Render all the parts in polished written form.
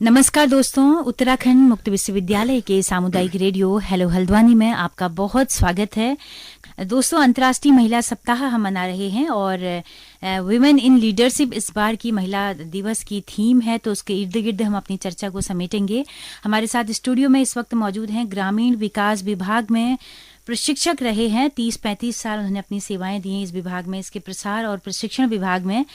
नमस्कार दोस्तों, उत्तराखंड मुक्त विश्वविद्यालय के सामुदायिक रेडियो हेलो हल्द्वानी में आपका बहुत स्वागत है। दोस्तों, अंतर्राष्ट्रीय महिला सप्ताह हम मना रहे हैं और वुमेन इन लीडरशिप इस बार की महिला दिवस की थीम है, तो उसके इर्द गिर्द हम अपनी चर्चा को समेटेंगे। हमारे साथ स्टूडियो में इस वक्त मौजूद हैं ग्रामीण विकास विभाग में प्रशिक्षक रहे हैं। 30-35 साल उन्होंने अपनी सेवाएं दी हैं इस विभाग में, इसके प्रसार और प्रशिक्षण विभाग में।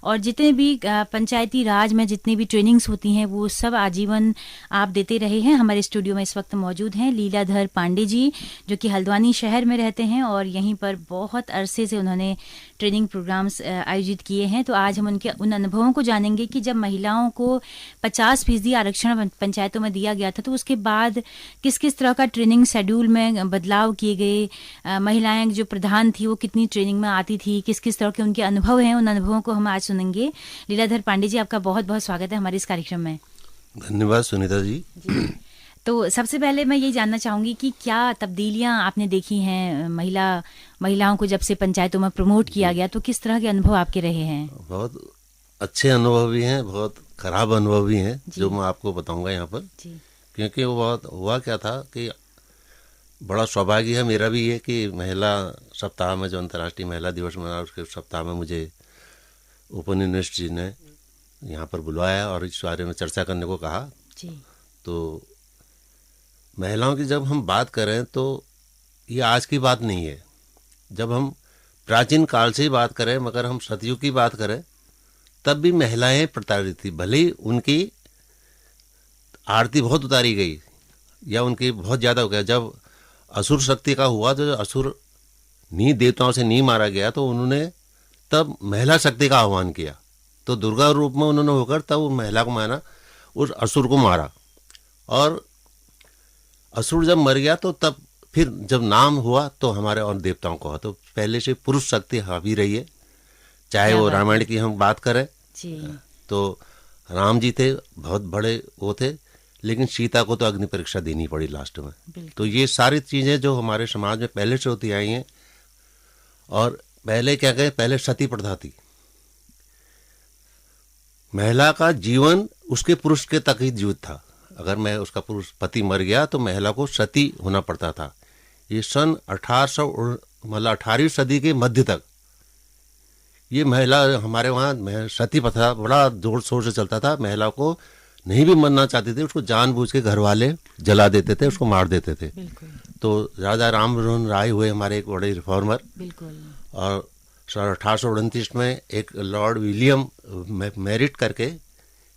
और जितने भी पंचायती राज में जितनी भी ट्रेनिंग्स होती हैं वो सब आजीवन आप देते रहे हैं। हमारे स्टूडियो में इस वक्त मौजूद हैं लीलाधर पांडे जी, जो कि हल्द्वानी शहर में रहते हैं और यहीं पर बहुत अरसे से उन्होंने ट्रेनिंग प्रोग्राम्स आयोजित किए हैं। तो आज हम उनके उन अनुभवों को जानेंगे कि जब महिलाओं को 50% आरक्षण पंचायतों में दिया गया था तो उसके बाद किस किस तरह का ट्रेनिंग शेड्यूल में बदलाव किए गए, महिलाएं जो प्रधान थी वो कितनी ट्रेनिंग में आती थी, किस किस तरह के उनके अनुभव हैं, उन अनुभवों को हम आज सुनेंगे। लीलाधर पांडे जी, आपका बहुत बहुत स्वागत है हमारे इस कार्यक्रम में। धन्यवाद सुनीता जी। तो सबसे पहले मैं ये जानना चाहूंगी कि क्या तब्दीलियां आपने देखी हैं महिलाओं को जब से पंचायतों में प्रमोट किया गया, तो किस तरह के अनुभव आपके रहे हैं? बहुत अच्छे अनुभव भी हैं, बहुत खराब अनुभव भी हैं, जो मैं आपको बताऊंगा यहाँ पर। क्योंकि वो बहुत हुआ क्या था कि बड़ा सौभाग्य है मेरा भी ये कि महिला सप्ताह में, जो अंतर्राष्ट्रीय महिला दिवस मना उसके सप्ताह में मुझे ओपन यूनिवर्सिटी ने यहाँ पर बुलवाया और इस बारे में चर्चा करने को कहा। तो महिलाओं की जब हम बात करें तो ये आज की बात नहीं है। जब हम प्राचीन काल से ही बात करें, मगर हम सतयुग की बात करें, तब भी महिलाएं प्रताड़ित थी। भले ही उनकी आरती बहुत उतारी गई या उनकी बहुत ज़्यादा हो गया। जब असुर शक्ति का हुआ तो असुर देवताओं से नहीं मारा गया, तो उन्होंने तब महिला शक्ति का आह्वान किया। तो दुर्गा रूप में उन्होंने होकर तब वो महिला को मारा, उस असुर को मारा। और असुर जब मर गया तो तब फिर जब नाम हुआ तो हमारे और देवताओं को हुआ। तो पहले से पुरुष शक्ति हावी रही है। चाहे वो रामायण की हम बात करें तो राम जी थे, बहुत बड़े वो थे, लेकिन सीता को तो अग्नि परीक्षा देनी पड़ी लास्ट में। तो ये सारी चीज़ें जो हमारे समाज में पहले से होती आई हैं। और पहले क्या कहें, पहले सती प्रथा थी। महिला का जीवन उसके पुरुष के तक ही जीवित था। अगर मैं उसका पुरुष पति मर गया तो महिला को सती होना पड़ता था। ये सन 18वीं सदी के मध्य तक ये महिला हमारे वहाँ सती प्रथा बड़ा जोर शोर से चलता था। महिला को नहीं भी मरना चाहती थी, उसको जानबूझ के घर वाले जला देते थे, उसको मार देते थे। तो राजा राम मोहन राय हुए हमारे एक बड़े रिफॉर्मर, और 1829 में एक लॉर्ड विलियम मेरिट करके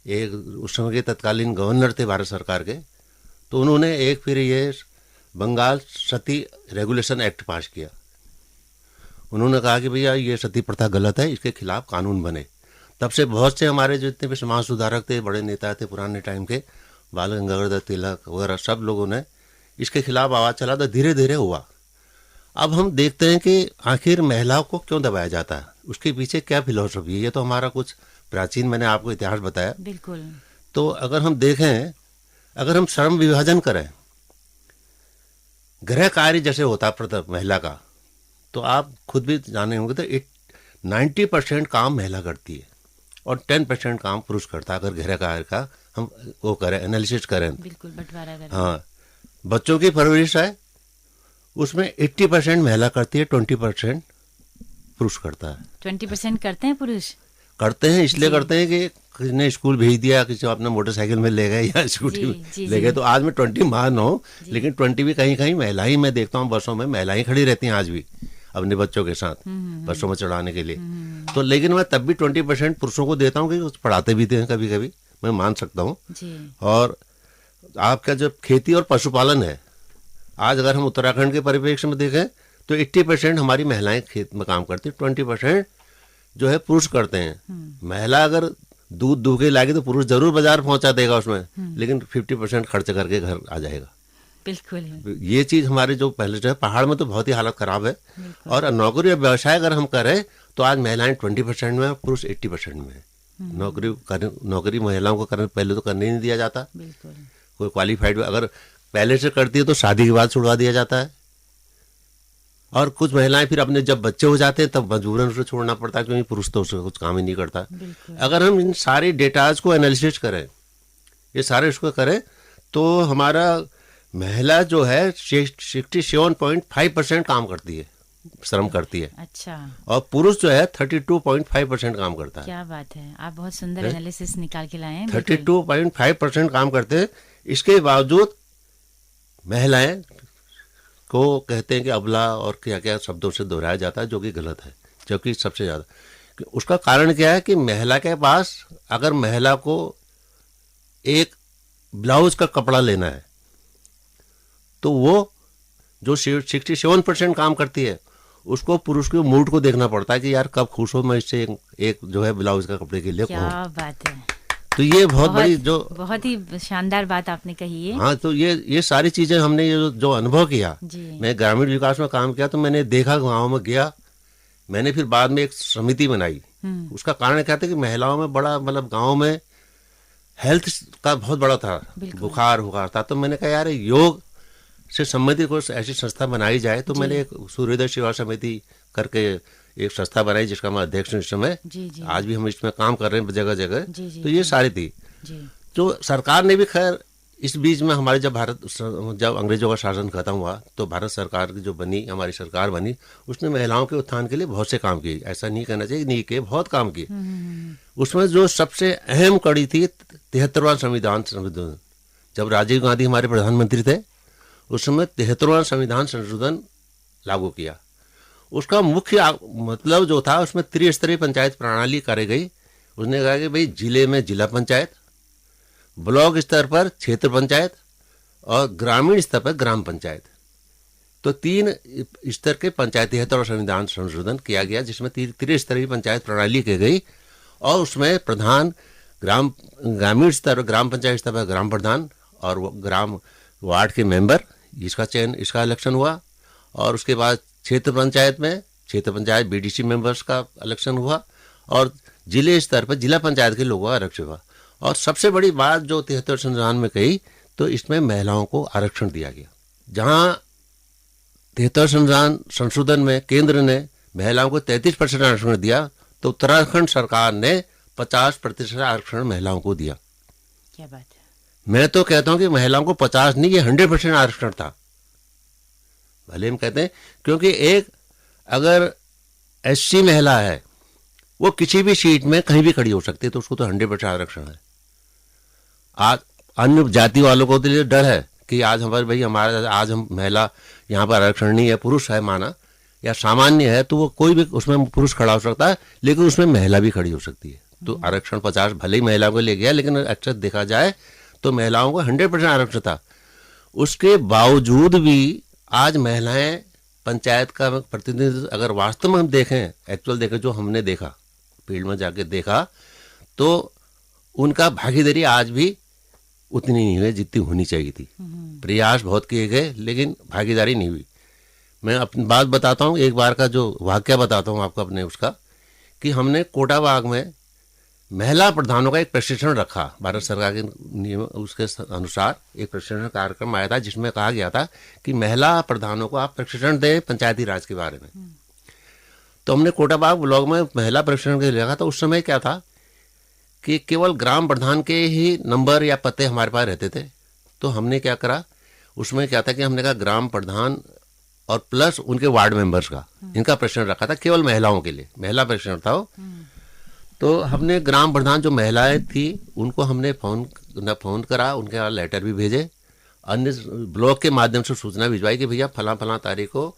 एक उस समय के तत्कालीन गवर्नर थे भारत सरकार के। तो उन्होंने एक फिर ये बंगाल सती रेगुलेशन एक्ट पास किया। उन्होंने कहा कि भैया ये सती प्रथा गलत है, इसके खिलाफ कानून बने। तब से बहुत से हमारे जितने भी समाज सुधारक थे, बड़े नेता थे पुराने टाइम के, बाल गंगाधर तिलक वगैरह, सब लोगों ने इसके खिलाफ आवाज़ चला। तो धीरे धीरे हुआ। अब हम देखते हैं कि आखिर महिलाओं को क्यों दबाया जाता है, उसके पीछे क्या फिलॉसफी है। ये तो हमारा कुछ प्राचीन, मैंने आपको इतिहास बताया। बिल्कुल। तो अगर हम देखें, अगर हम श्रम विभाजन करें, गृह कार्य जैसे होता है महिला का, तो आप खुद भी जाने होंगे तो 90% काम महिला करती है और 10% काम पुरुष करता है। अगर गृह कार्य का हम वो करें, एनालिसिस करें, बिल्कुल बंटवारा करें। हाँ, बच्चों की परवरिश है, उसमें 80% महिला करती है, 20% पुरुष करता है। 20% करते हैं पुरुष? करते हैं, इसलिए करते हैं कि किसी ने स्कूल भेज दिया, किसी अपने मोटरसाइकिल में ले गए या स्कूटी ले गए, तो आज में 20 मान हो, लेकिन 20 भी कहीं कहीं महिला ही, मैं देखता हूँ बसों में महिलाएं खड़ी रहती हैं आज भी अपने बच्चों के साथ बसों में चढ़ाने के लिए। तो लेकिन मैं तब भी 20% पुरुषों को देता हूँ कि पढ़ाते भी थे कभी कभी, मैं मान सकता हूँ। और आपका जब खेती और पशुपालन है, आज अगर हम उत्तराखंड के परिप्रेक्ष्य में देखें तो 80% हमारी महिलाएं खेत में काम करती है, 20% जो है पुरुष करते हैं। महिला अगर दूध दूह के लाएगी तो पुरुष जरूर बाजार पहुंचा देगा उसमें, लेकिन 50% खर्च करके घर आ जाएगा। बिल्कुल। ये चीज हमारे जो पहले जो है, पहाड़ में तो बहुत ही हालत खराब है। और नौकरी और व्यवसाय अगर हम करें तो आज महिलाएं 20% में, पुरुष 80% में है। नौकरी महिलाओं को करने पहले तो करने नहीं दिया जाता। कोई क्वालिफाइड अगर पहले से करती है तो शादी के बाद छुड़वा दिया जाता है। और कुछ महिलाएं फिर अपने जब बच्चे हो जाते हैं तब मजबूरन उसे छोड़ना पड़ता है, क्योंकि पुरुष तो उससे कुछ काम ही नहीं करता। अगर हम इन सारे डेटाज को एनालिसिस करें ये सारे उसको करें तो हमारा महिला जो है 67.5% काम करती है, श्रम करती है। अच्छा। और पुरुष जो है 32.5% काम करता है। क्या बात है, आप बहुत सुंदर एनालिसिस निकाल के लाए हैं। 32.5% काम करते हैं। इसके बावजूद महिलाएं को कहते हैं कि अबला और क्या क्या शब्दों से दोहराया जाता है, जो कि गलत है, जबकि सबसे ज्यादा। उसका कारण क्या है कि महिला के पास अगर महिला को एक ब्लाउज का कपड़ा लेना है तो वो जो 67% काम करती है उसको पुरुष के मूड को देखना पड़ता है कि यार कब खुश हो मैं इससे एक जो है ब्लाउज का कपड़े के लिए क्या बात है। तो ये बहुत बड़ी जो बहुत ही शानदार बात आपने कही है। हाँ, तो ये सारी चीजें हमने ये जो अनुभव किया, मैं ग्रामीण विकास में काम किया तो मैंने देखा, गाँव में गया, मैंने फिर बाद में एक समिति बनाई। उसका कारण क्या था कि महिलाओं में बड़ा मतलब गाँव में हेल्थ का बहुत बड़ा था, बुखार था। तो मैंने कहा यार योग से संबंधित कोई ऐसी संस्था बनाई जाए। तो मैंने एक सूर्योदय सेवा समिति करके एक संस्था बनाई जिसका मैं अध्यक्ष हूं इस समय। आज भी हम इसमें काम कर रहे हैं जगह जगह। तो ये सारी थी जो सरकार ने भी, खैर इस बीच में हमारे जब अंग्रेजों का शासन खत्म हुआ तो भारत सरकार की जो बनी, हमारी सरकार बनी, उसने महिलाओं के उत्थान के लिए बहुत से काम किए। ऐसा नहीं कहना चाहिए नहीं किए, बहुत काम किए। उसमें जो सबसे अहम कड़ी थी 73वां संविधान संशोधन। जब राजीव गांधी हमारे प्रधानमंत्री थे उस समय 73वां संविधान संशोधन लागू किया। उसका मुख्य मतलब जो था उसमें त्रिस्तरीय पंचायत प्रणाली कराई गई। उसने कहा कि भाई जिले में जिला पंचायत, ब्लॉक स्तर पर क्षेत्र पंचायत और ग्रामीण स्तर पर ग्राम पंचायत, तो 3 स्तर के पंचायती 73वां संविधान संशोधन किया गया जिसमें त्रिस्तरीय पंचायत प्रणाली की गई। और उसमें प्रधान ग्रामीण स्तर पर ग्राम पंचायत स्तर पर ग्राम प्रधान और ग्राम वार्ड के मेंबर, इसका चयन, इसका इलेक्शन हुआ। और उसके बाद क्षेत्र पंचायत में क्षेत्र पंचायत बीडीसी मेंबर्स का इलेक्शन हुआ और जिले स्तर पर जिला पंचायत के लोगों का आरक्षण हुआ। और सबसे बड़ी बात जो 73 संविधान में कही तो इसमें महिलाओं को आरक्षण दिया गया। जहां 73 संविधान संशोधन में केंद्र ने महिलाओं को 33% आरक्षण दिया तो उत्तराखंड सरकार ने 50% आरक्षण महिलाओं को दिया। क्या बात है। मैं तो कहता हूं कि महिलाओं को 50 नहीं, ये 100% आरक्षण था। भले हम कहते हैं क्योंकि एक अगर एससी महिला है वो किसी भी सीट में कहीं भी खड़ी हो सकती है तो उसको तो 100% आरक्षण है। आज अन्य जाति वालों को तो डर है कि आज आज हम महिला यहाँ पर आरक्षण नहीं है, पुरुष है माना या सामान्य है तो वो कोई भी उसमें पुरुष खड़ा हो सकता है लेकिन उसमें महिला भी खड़ी हो सकती है। तो आरक्षण 50 भले ही महिला को ले गया लेकिन अक्सर देखा जाए तो महिलाओं को 100% आरक्षण था। उसके बावजूद भी आज महिलाएं पंचायत का प्रतिनिधित्व अगर वास्तव में हम देखें, एक्चुअल देखें, जो हमने देखा फील्ड में जाके देखा तो उनका भागीदारी आज भी उतनी नहीं हुई जितनी होनी चाहिए थी। प्रयास बहुत किए गए लेकिन भागीदारी नहीं हुई। मैं अपनी बात बताता हूँ, एक बार का जो वाकया बताता हूँ आपको अपने उसका, कि हमने कोटाबाग में महिला प्रधानों का एक प्रशिक्षण रखा। भारत सरकार के नियम उसके अनुसार एक प्रशिक्षण कार्यक्रम आया था जिसमें कहा गया था कि महिला प्रधानों को आप प्रशिक्षण दें पंचायती राज के बारे में। तो हमने कोटाबाग ब्लॉक में महिला प्रशिक्षण के लिए रखा। तो उस समय क्या था कि केवल ग्राम प्रधान के ही नंबर या पते हमारे पास रहते थे। तो हमने क्या करा, उसमें क्या था कि हमने कहा ग्राम प्रधान और प्लस उनके वार्ड मेंबर्स का इनका प्रशिक्षण रखा था, केवल महिलाओं के लिए, महिला प्रशिक्षण था वो। तो हमने ग्राम प्रधान जो महिलाएं थी उनको हमने फोन करा, उनके यहाँ लेटर भी भेजे, अन्य ब्लॉक के माध्यम से सूचना भिजवाई कि भैया फला तारीख को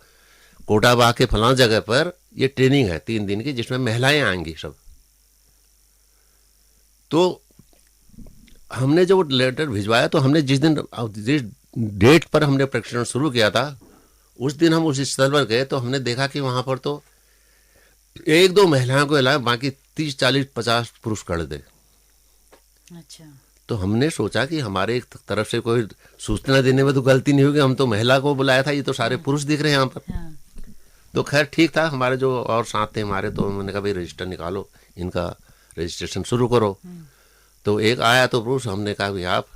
कोटाबाग के फला जगह पर ये ट्रेनिंग है 3 दिन की जिसमें महिलाएं आएंगी सब। तो हमने जो लेटर भिजवाया तो हमने जिस डेट पर हमने प्रशिक्षण शुरू किया था उस दिन हम उस स्थल पर गए तो हमने देखा कि वहां पर तो 1-2 महिलाओं को अलावा बाकी 30, 40, 50 पुरुष खड़े थे। अच्छा। तो हमने सोचा कि हमारे तरफ से कोई सूचना देने में तो गलती नहीं होगी, हम तो महिला को बुलाया था, ये तो सारे पुरुष दिख रहे हैं यहाँ पर। हाँ। तो खैर ठीक था, हमारे जो और साथ थे हमारे, तो उन्होंने कहा भाई रजिस्टर निकालो, इनका रजिस्ट्रेशन शुरू करो। तो एक आया तो पुरुष, हमने कहा भाई आप,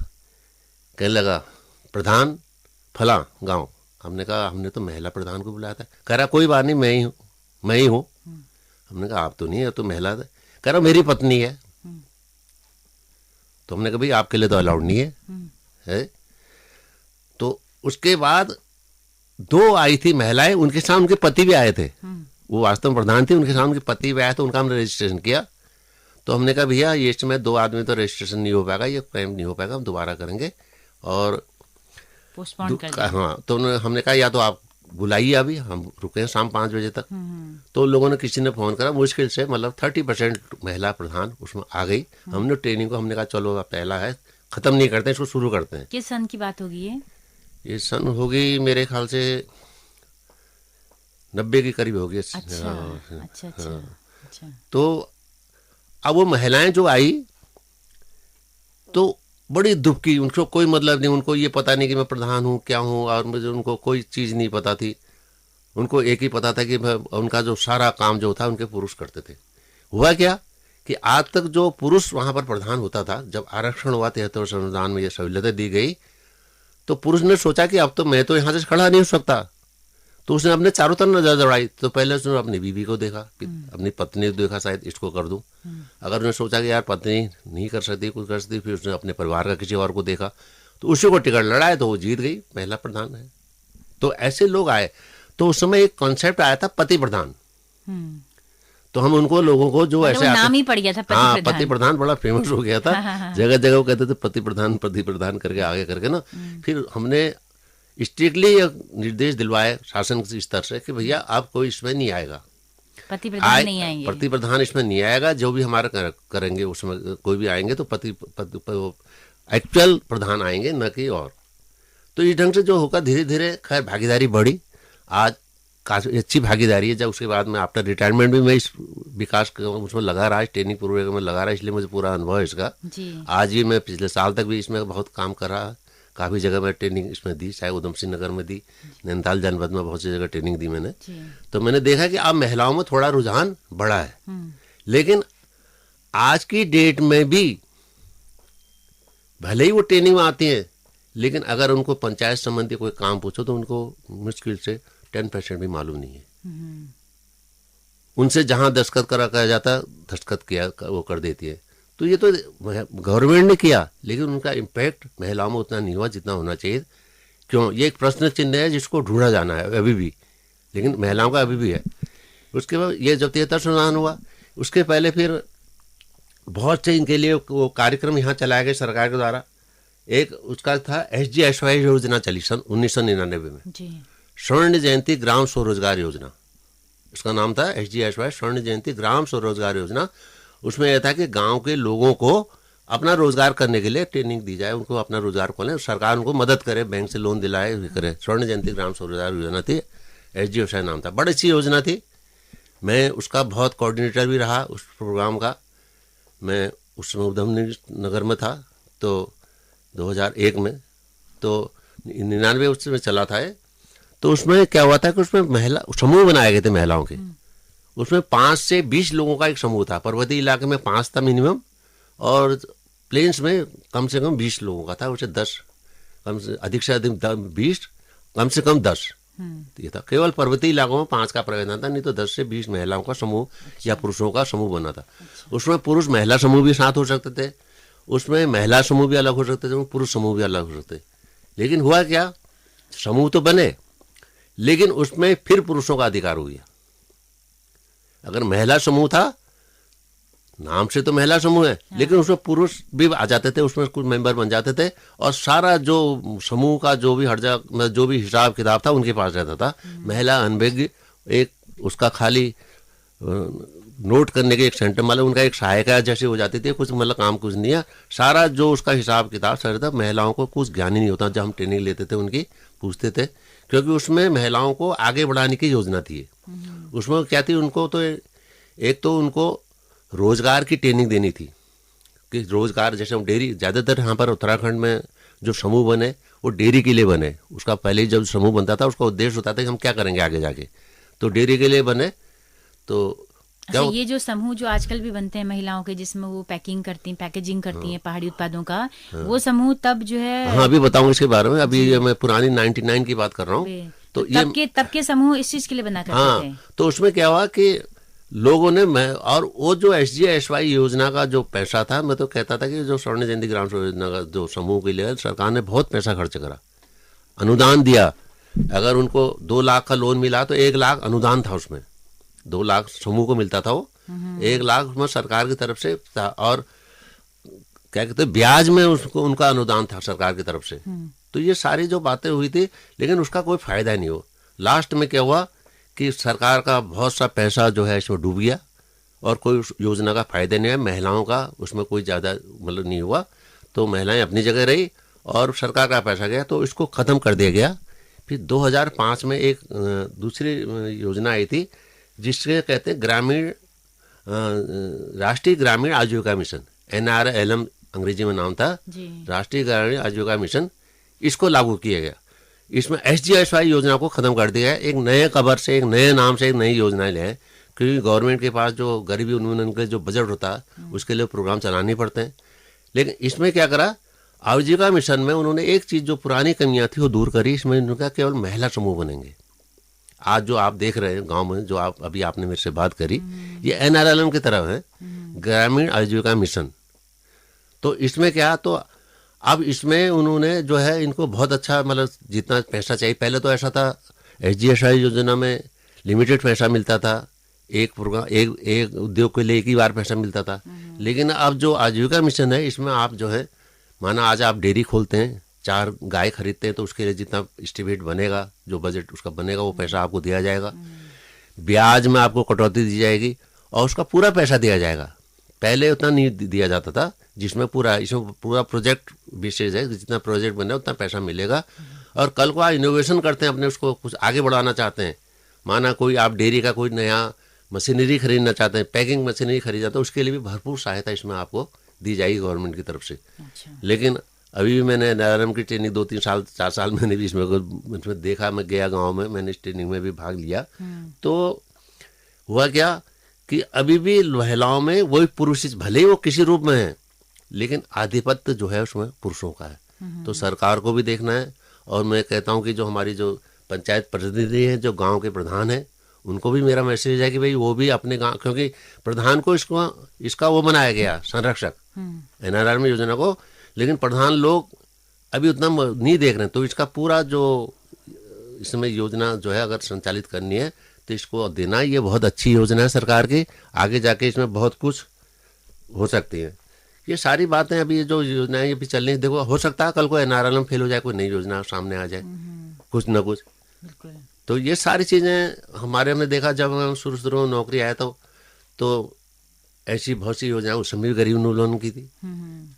कहने लगा प्रधान फला गाँव। हमने कहा हमने तो महिला प्रधान को बुलाया था। कह रहा कोई बात नहीं, मैं ही हूँ। हमने कहा आप तो नहीं है, तो महिला था। कह रहा मेरी पत्नी है। तो हमने कहा भाई आपके लिए तो अलाउड नहीं है। तो उसके बाद 2 आई थी महिलाएं, उनके साथ उनके पति भी आए थे, वो वास्तव में प्रधान थे, उनके साथ उनके पति भी आए थे, उनका हमने रजिस्ट्रेशन किया। तो हमने कहा भैया ये इसमें 2 आदमी तो रजिस्ट्रेशन नहीं हो पाएगा, ये क्लेम नहीं हो पाएगा, हम दोबारा करेंगे और पोस्टपोन कर दिया। हाँ, तो हमने कहा या तो आप बुलाइए, अभी हम रुके हैं शाम 5 बजे तक। तो लोगों ने, किसी ने फोन करा, मुश्किल से मतलब 30% महिला प्रधान उसमें आ गई। हमने ट्रेनिंग को हमने कहा चलो अब पहला है, खत्म नहीं करते, इसको शुरू करते हैं। किस सन की बात होगी ये सन होगी मेरे ख्याल से 90 के करीब होगी। अच्छा। तो अब वो महिलाएं जो आई तो बड़ी दुबकी, उनको कोई मतलब नहीं, उनको ये पता नहीं कि मैं प्रधान हूँ क्या हूँ, और मुझे उनको कोई चीज़ नहीं पता थी। उनको एक ही पता था कि उनका जो सारा काम जो था उनके पुरुष करते थे। हुआ क्या कि आज तक जो पुरुष वहाँ पर प्रधान होता था, जब आरक्षण हुआ 73 संविधान में ये सहूलियतें दी गई, तो पुरुष ने सोचा कि अब तो मैं तो यहाँ से खड़ा नहीं हो सकता, तो उसने अपने चारों तरफ नजर दौड़ाई। तो पहले उसने अपनी बीवी को देखा, अपनी पत्नी को देखा, शायद इसको कर दूं। अगर उसने सोचा कि यार पत्नी नहीं कर सकती, कुछ कर सकती, फिर उसने अपने परिवार का किसी और को देखा, तो उसी को टिकट लड़ाया, तो वो जीत गई, महिला प्रधान है। तो ऐसे लोग आए। तो उस समय एक कॉन्सेप्ट आया था पति प्रधान। तो हम उनको लोगों को जो ऐसे नाम ही पड़ गया था पति प्रधान बड़ा फेमस हो गया था। जगह जगह वो कहते थे पति प्रधान करके आगे करके ना। फिर हमने स्ट्रिक्टली निर्देश दिलवाए शासन के स्तर से कि भैया आप कोई इसमें नहीं आएगा, पति प्रधान नहीं आएंगे, पति प्रधान इसमें नहीं आएगा। जो भी हमारा करेंगे उसमें कोई भी आएंगे तो पति एक्चुअल प्रधान आएंगे, न कि और। तो इस ढंग से जो होगा धीरे धीरे खैर भागीदारी बढ़ी। आज काफी अच्छी भागीदारी है। जब उसके बाद में आफ्टर रिटायरमेंट भी मैं इस विकास उसमें लगा रहा, ट्रेनिंग प्रोग्राम में लगा रहा, इसलिए मुझे पूरा अनुभव है इसका। आज भी मैं पिछले साल तक भी इसमें बहुत काम कर रहा। काफ़ी जगह मैं ट्रेनिंग इसमें दी, चाहे उधम सिंह नगर में दी, नैनीताल जनपद में बहुत सी जगह ट्रेनिंग दी मैंने। तो मैंने देखा कि अब महिलाओं में थोड़ा रुझान बढ़ा है। लेकिन आज की डेट में भी भले ही वो ट्रेनिंग में आती हैं, लेकिन अगर उनको पंचायत संबंधी कोई काम पूछो तो उनको मुश्किल से 10% भी मालूम नहीं है। उनसे जहां दस्तखत करा जाता, दस्तखत किया वो कर देती है। तो ये तो गवर्नमेंट ने किया, लेकिन उनका इम्पैक्ट महिलाओं में उतना नहीं हुआ जितना होना चाहिए। क्यों? ये एक प्रश्न चिन्ह है जिसको ढूंढा जाना है अभी भी, लेकिन महिलाओं का अभी भी है। उसके बाद ये जब 73 संविधान हुआ, उसके पहले फिर बहुत से इनके लिए वो कार्यक्रम यहाँ चलाए गए सरकार के द्वारा। एक उसका था SGSY योजना चली सन 1999 में, स्वर्ण जयंती ग्राम स्वरोजगार योजना। उसका नाम था SGSY स्वर्ण जयंती ग्राम स्वरोजगार योजना। उसमें यह था कि गांव के लोगों को अपना रोजगार करने के लिए ट्रेनिंग दी जाए, उनको अपना रोजगार खोलें, सरकार उनको मदद करे, बैंक से लोन दिलाए, करे। स्वर्ण जयंती ग्राम स्वरोजगार योजना थी, SGSY नाम था। बड़ी अच्छी योजना थी। मैं उसका बहुत कोऑर्डिनेटर भी रहा उस प्रोग्राम का। मैं उस समय उधम नगर में था, तो 2001 में, तो 99 उसमें चला था। तो उसमें क्या हुआ था कि उसमें महिला समूह बनाए गए थे महिलाओं के। उसमें 5 से 20 लोगों का एक समूह था। पर्वतीय इलाके में 5 था मिनिमम, और प्लेन्स में कम से कम 20 लोगों का था। उसे 10 कम से अधिक 20, कम से कम 10 ये था। केवल पर्वतीय इलाकों में 5 का प्रावधान था, नहीं तो 10 से 20 महिलाओं का समूह या पुरुषों का समूह बना था। उसमें पुरुष महिला समूह भी साथ हो सकते थे, उसमें महिला समूह भी अलग हो सकते थे, पुरुष समूह भी अलग हो सकते। लेकिन हुआ क्या, समूह तो बने, लेकिन उसमें फिर पुरुषों का अधिकार हो गया। अगर महिला समूह था, नाम से तो महिला समूह है, लेकिन उसमें पुरुष भी आ जाते थे, उसमें कुछ मेंबर बन जाते थे, और सारा जो समूह का जो भी जो भी हिसाब किताब था उनके पास रहता था। महिला अनभिज्ञ एक उसका खाली नोट करने के एक सेंटर, मतलब उनका एक सहायिका जैसे हो जाती थी, कुछ मतलब काम कुछ नहीं है। सारा जो उसका हिसाब किताब सर था, महिलाओं को कुछ ज्ञान ही नहीं होता। जब हम ट्रेनिंग लेते थे उनकी, पूछते थे, क्योंकि उसमें महिलाओं को आगे बढ़ाने की योजना थी। उसमें क्या थी, उनको तो एक तो उनको रोजगार की ट्रेनिंग देनी थी कि रोजगार, जैसे हम डेयरी, ज़्यादातर यहाँ पर उत्तराखंड में जो समूह बने वो डेयरी के लिए बने। उसका पहले जब समूह बनता था उसका उद्देश्य होता था कि हम क्या करेंगे आगे जाके, तो डेयरी के लिए बने। तो अच्छा, ये जो समूह जो आजकल भी बनते हैं महिलाओं के, जिसमें वो पैकेजिंग करती हैं पहाड़ी उत्पादों का, वो समूह तब जो है, हाँ अभी बताऊंगा इसके बारे में। अभी मैं पुरानी 99 की बात कर रहा हूँ। तो तब के समूह इस चीज के लिए बना करते थे। तो उसमें क्या हुआ कि लोगों ने मैं और वो जो SGSY योजना का जो पैसा था, मैं तो कहता था कि जो स्वर्ण जयंती ग्राम सभा योजना का जो समूह के लिए सरकार ने बहुत पैसा खर्च करा, अनुदान दिया। अगर उनको 2 लाख का लोन मिला तो 1 लाख अनुदान था उसमें, 2 लाख समूह को मिलता था, वो 1 लाख उसमें सरकार की तरफ से था, और क्या कहते ब्याज में उसको उनका अनुदान था सरकार की तरफ से। तो ये सारी जो बातें हुई थी, लेकिन उसका कोई फायदा नहीं हो। लास्ट में क्या हुआ कि सरकार का बहुत सा पैसा जो है इसमें डूब गया और कोई उस योजना का फायदा नहीं है। महिलाओं का उसमें कोई ज़्यादा मतलब नहीं हुआ, तो महिलाएं अपनी जगह रही और सरकार का पैसा गया, तो इसको ख़त्म कर दिया गया। फिर 2005 में एक दूसरी योजना आई थी जिसके कहते हैं ग्रामीण राष्ट्रीय ग्रामीण आजीविका मिशन, NRLM अंग्रेजी में नाम था, राष्ट्रीय ग्रामीण आजीविका मिशन। इसको लागू किया गया। इसमें SGSY योजना को खत्म कर दिया है। एक नए कबर से, एक नए नाम से एक नई योजनाएं ले आए, क्योंकि गवर्नमेंट के पास जो गरीबी उन्मूलन के जो बजट होता है उसके लिए प्रोग्राम चलाने पड़ते हैं। लेकिन इसमें क्या करा, आजीविका मिशन में उन्होंने एक चीज़ जो पुरानी कमियां थी वो दूर करी। इसमें उनका केवल महिला समूह बनेंगे। आज जो आप देख रहे हैं गांव में, जो आप अभी आपने मेरे से बात करी, ये NRLM की तरफ है, ग्रामीण आजीविका मिशन। तो इसमें क्या, तो अब इसमें उन्होंने जो है इनको बहुत अच्छा, मतलब जितना पैसा चाहिए, पहले तो ऐसा था SGSY योजना में लिमिटेड पैसा मिलता था, एक प्रोग्राम एक उद्योग के लिए एक ही बार पैसा मिलता था। लेकिन अब जो आजीविका मिशन है, इसमें आप जो है, माना आज आप डेयरी खोलते हैं, 4 गाय खरीदते हैं, तो उसके लिए जितना एस्टिमेट बनेगा, जो बजट उसका बनेगा, वो पैसा आपको दिया जाएगा। ब्याज में आपको कटौती दी जाएगी और उसका पूरा पैसा दिया जाएगा। पहले उतना नहीं दिया जाता था, जिसमें इसमें पूरा प्रोजेक्ट विशेष है, जितना प्रोजेक्ट बने उतना पैसा मिलेगा। और कल को आप इनोवेशन करते हैं, अपने उसको कुछ आगे बढ़ाना चाहते हैं, माना कोई आप डेयरी का कोई नया मशीनरी खरीदना चाहते हैं, पैकिंग मशीनरी खरीदना, तो उसके लिए भी भरपूर सहायता इसमें आपको दी जाएगी गवर्नमेंट की तरफ से। अच्छा। लेकिन अभी भी मैंने NRLM की ट्रेनिंग 2-3 साल 4 साल मैंने भी इसमें देखा, मैं गया गाँव में, मैंने इस ट्रेनिंग में भी भाग लिया। तो हुआ क्या कि अभी भी महिलाओं में वही पुरुष, भले ही वो किसी रूप में है, लेकिन आधिपत्य जो है उसमें पुरुषों का है। तो सरकार को भी देखना है। और मैं कहता हूँ कि जो हमारी जो पंचायत प्रतिनिधि हैं, जो गांव के प्रधान हैं, उनको भी मेरा मैसेज है कि भाई वो भी अपने गांव, क्योंकि प्रधान को इसका वो बनाया गया संरक्षक NRLM योजना को, लेकिन प्रधान लोग अभी उतना नहीं देख रहे हैं। तो इसका पूरा जो इसमें योजना जो है अगर संचालित करनी है तो इसको देना, ये बहुत अच्छी योजना है सरकार की, आगे जाके इसमें बहुत कुछ हो सकती है। ये सारी बातें अभी जो योजनाएं ये भी चल रही, देखो हो सकता है कल को NRLM फेल हो जाए, कोई नई योजना सामने आ जाए, कुछ ना कुछ। तो ये सारी चीज़ें हमारे हमने देखा, जब हम शुरू में नौकरी आया तो ऐसी बहुत सी योजनाएं उस समय भी गरीब उन्मूलन की थी,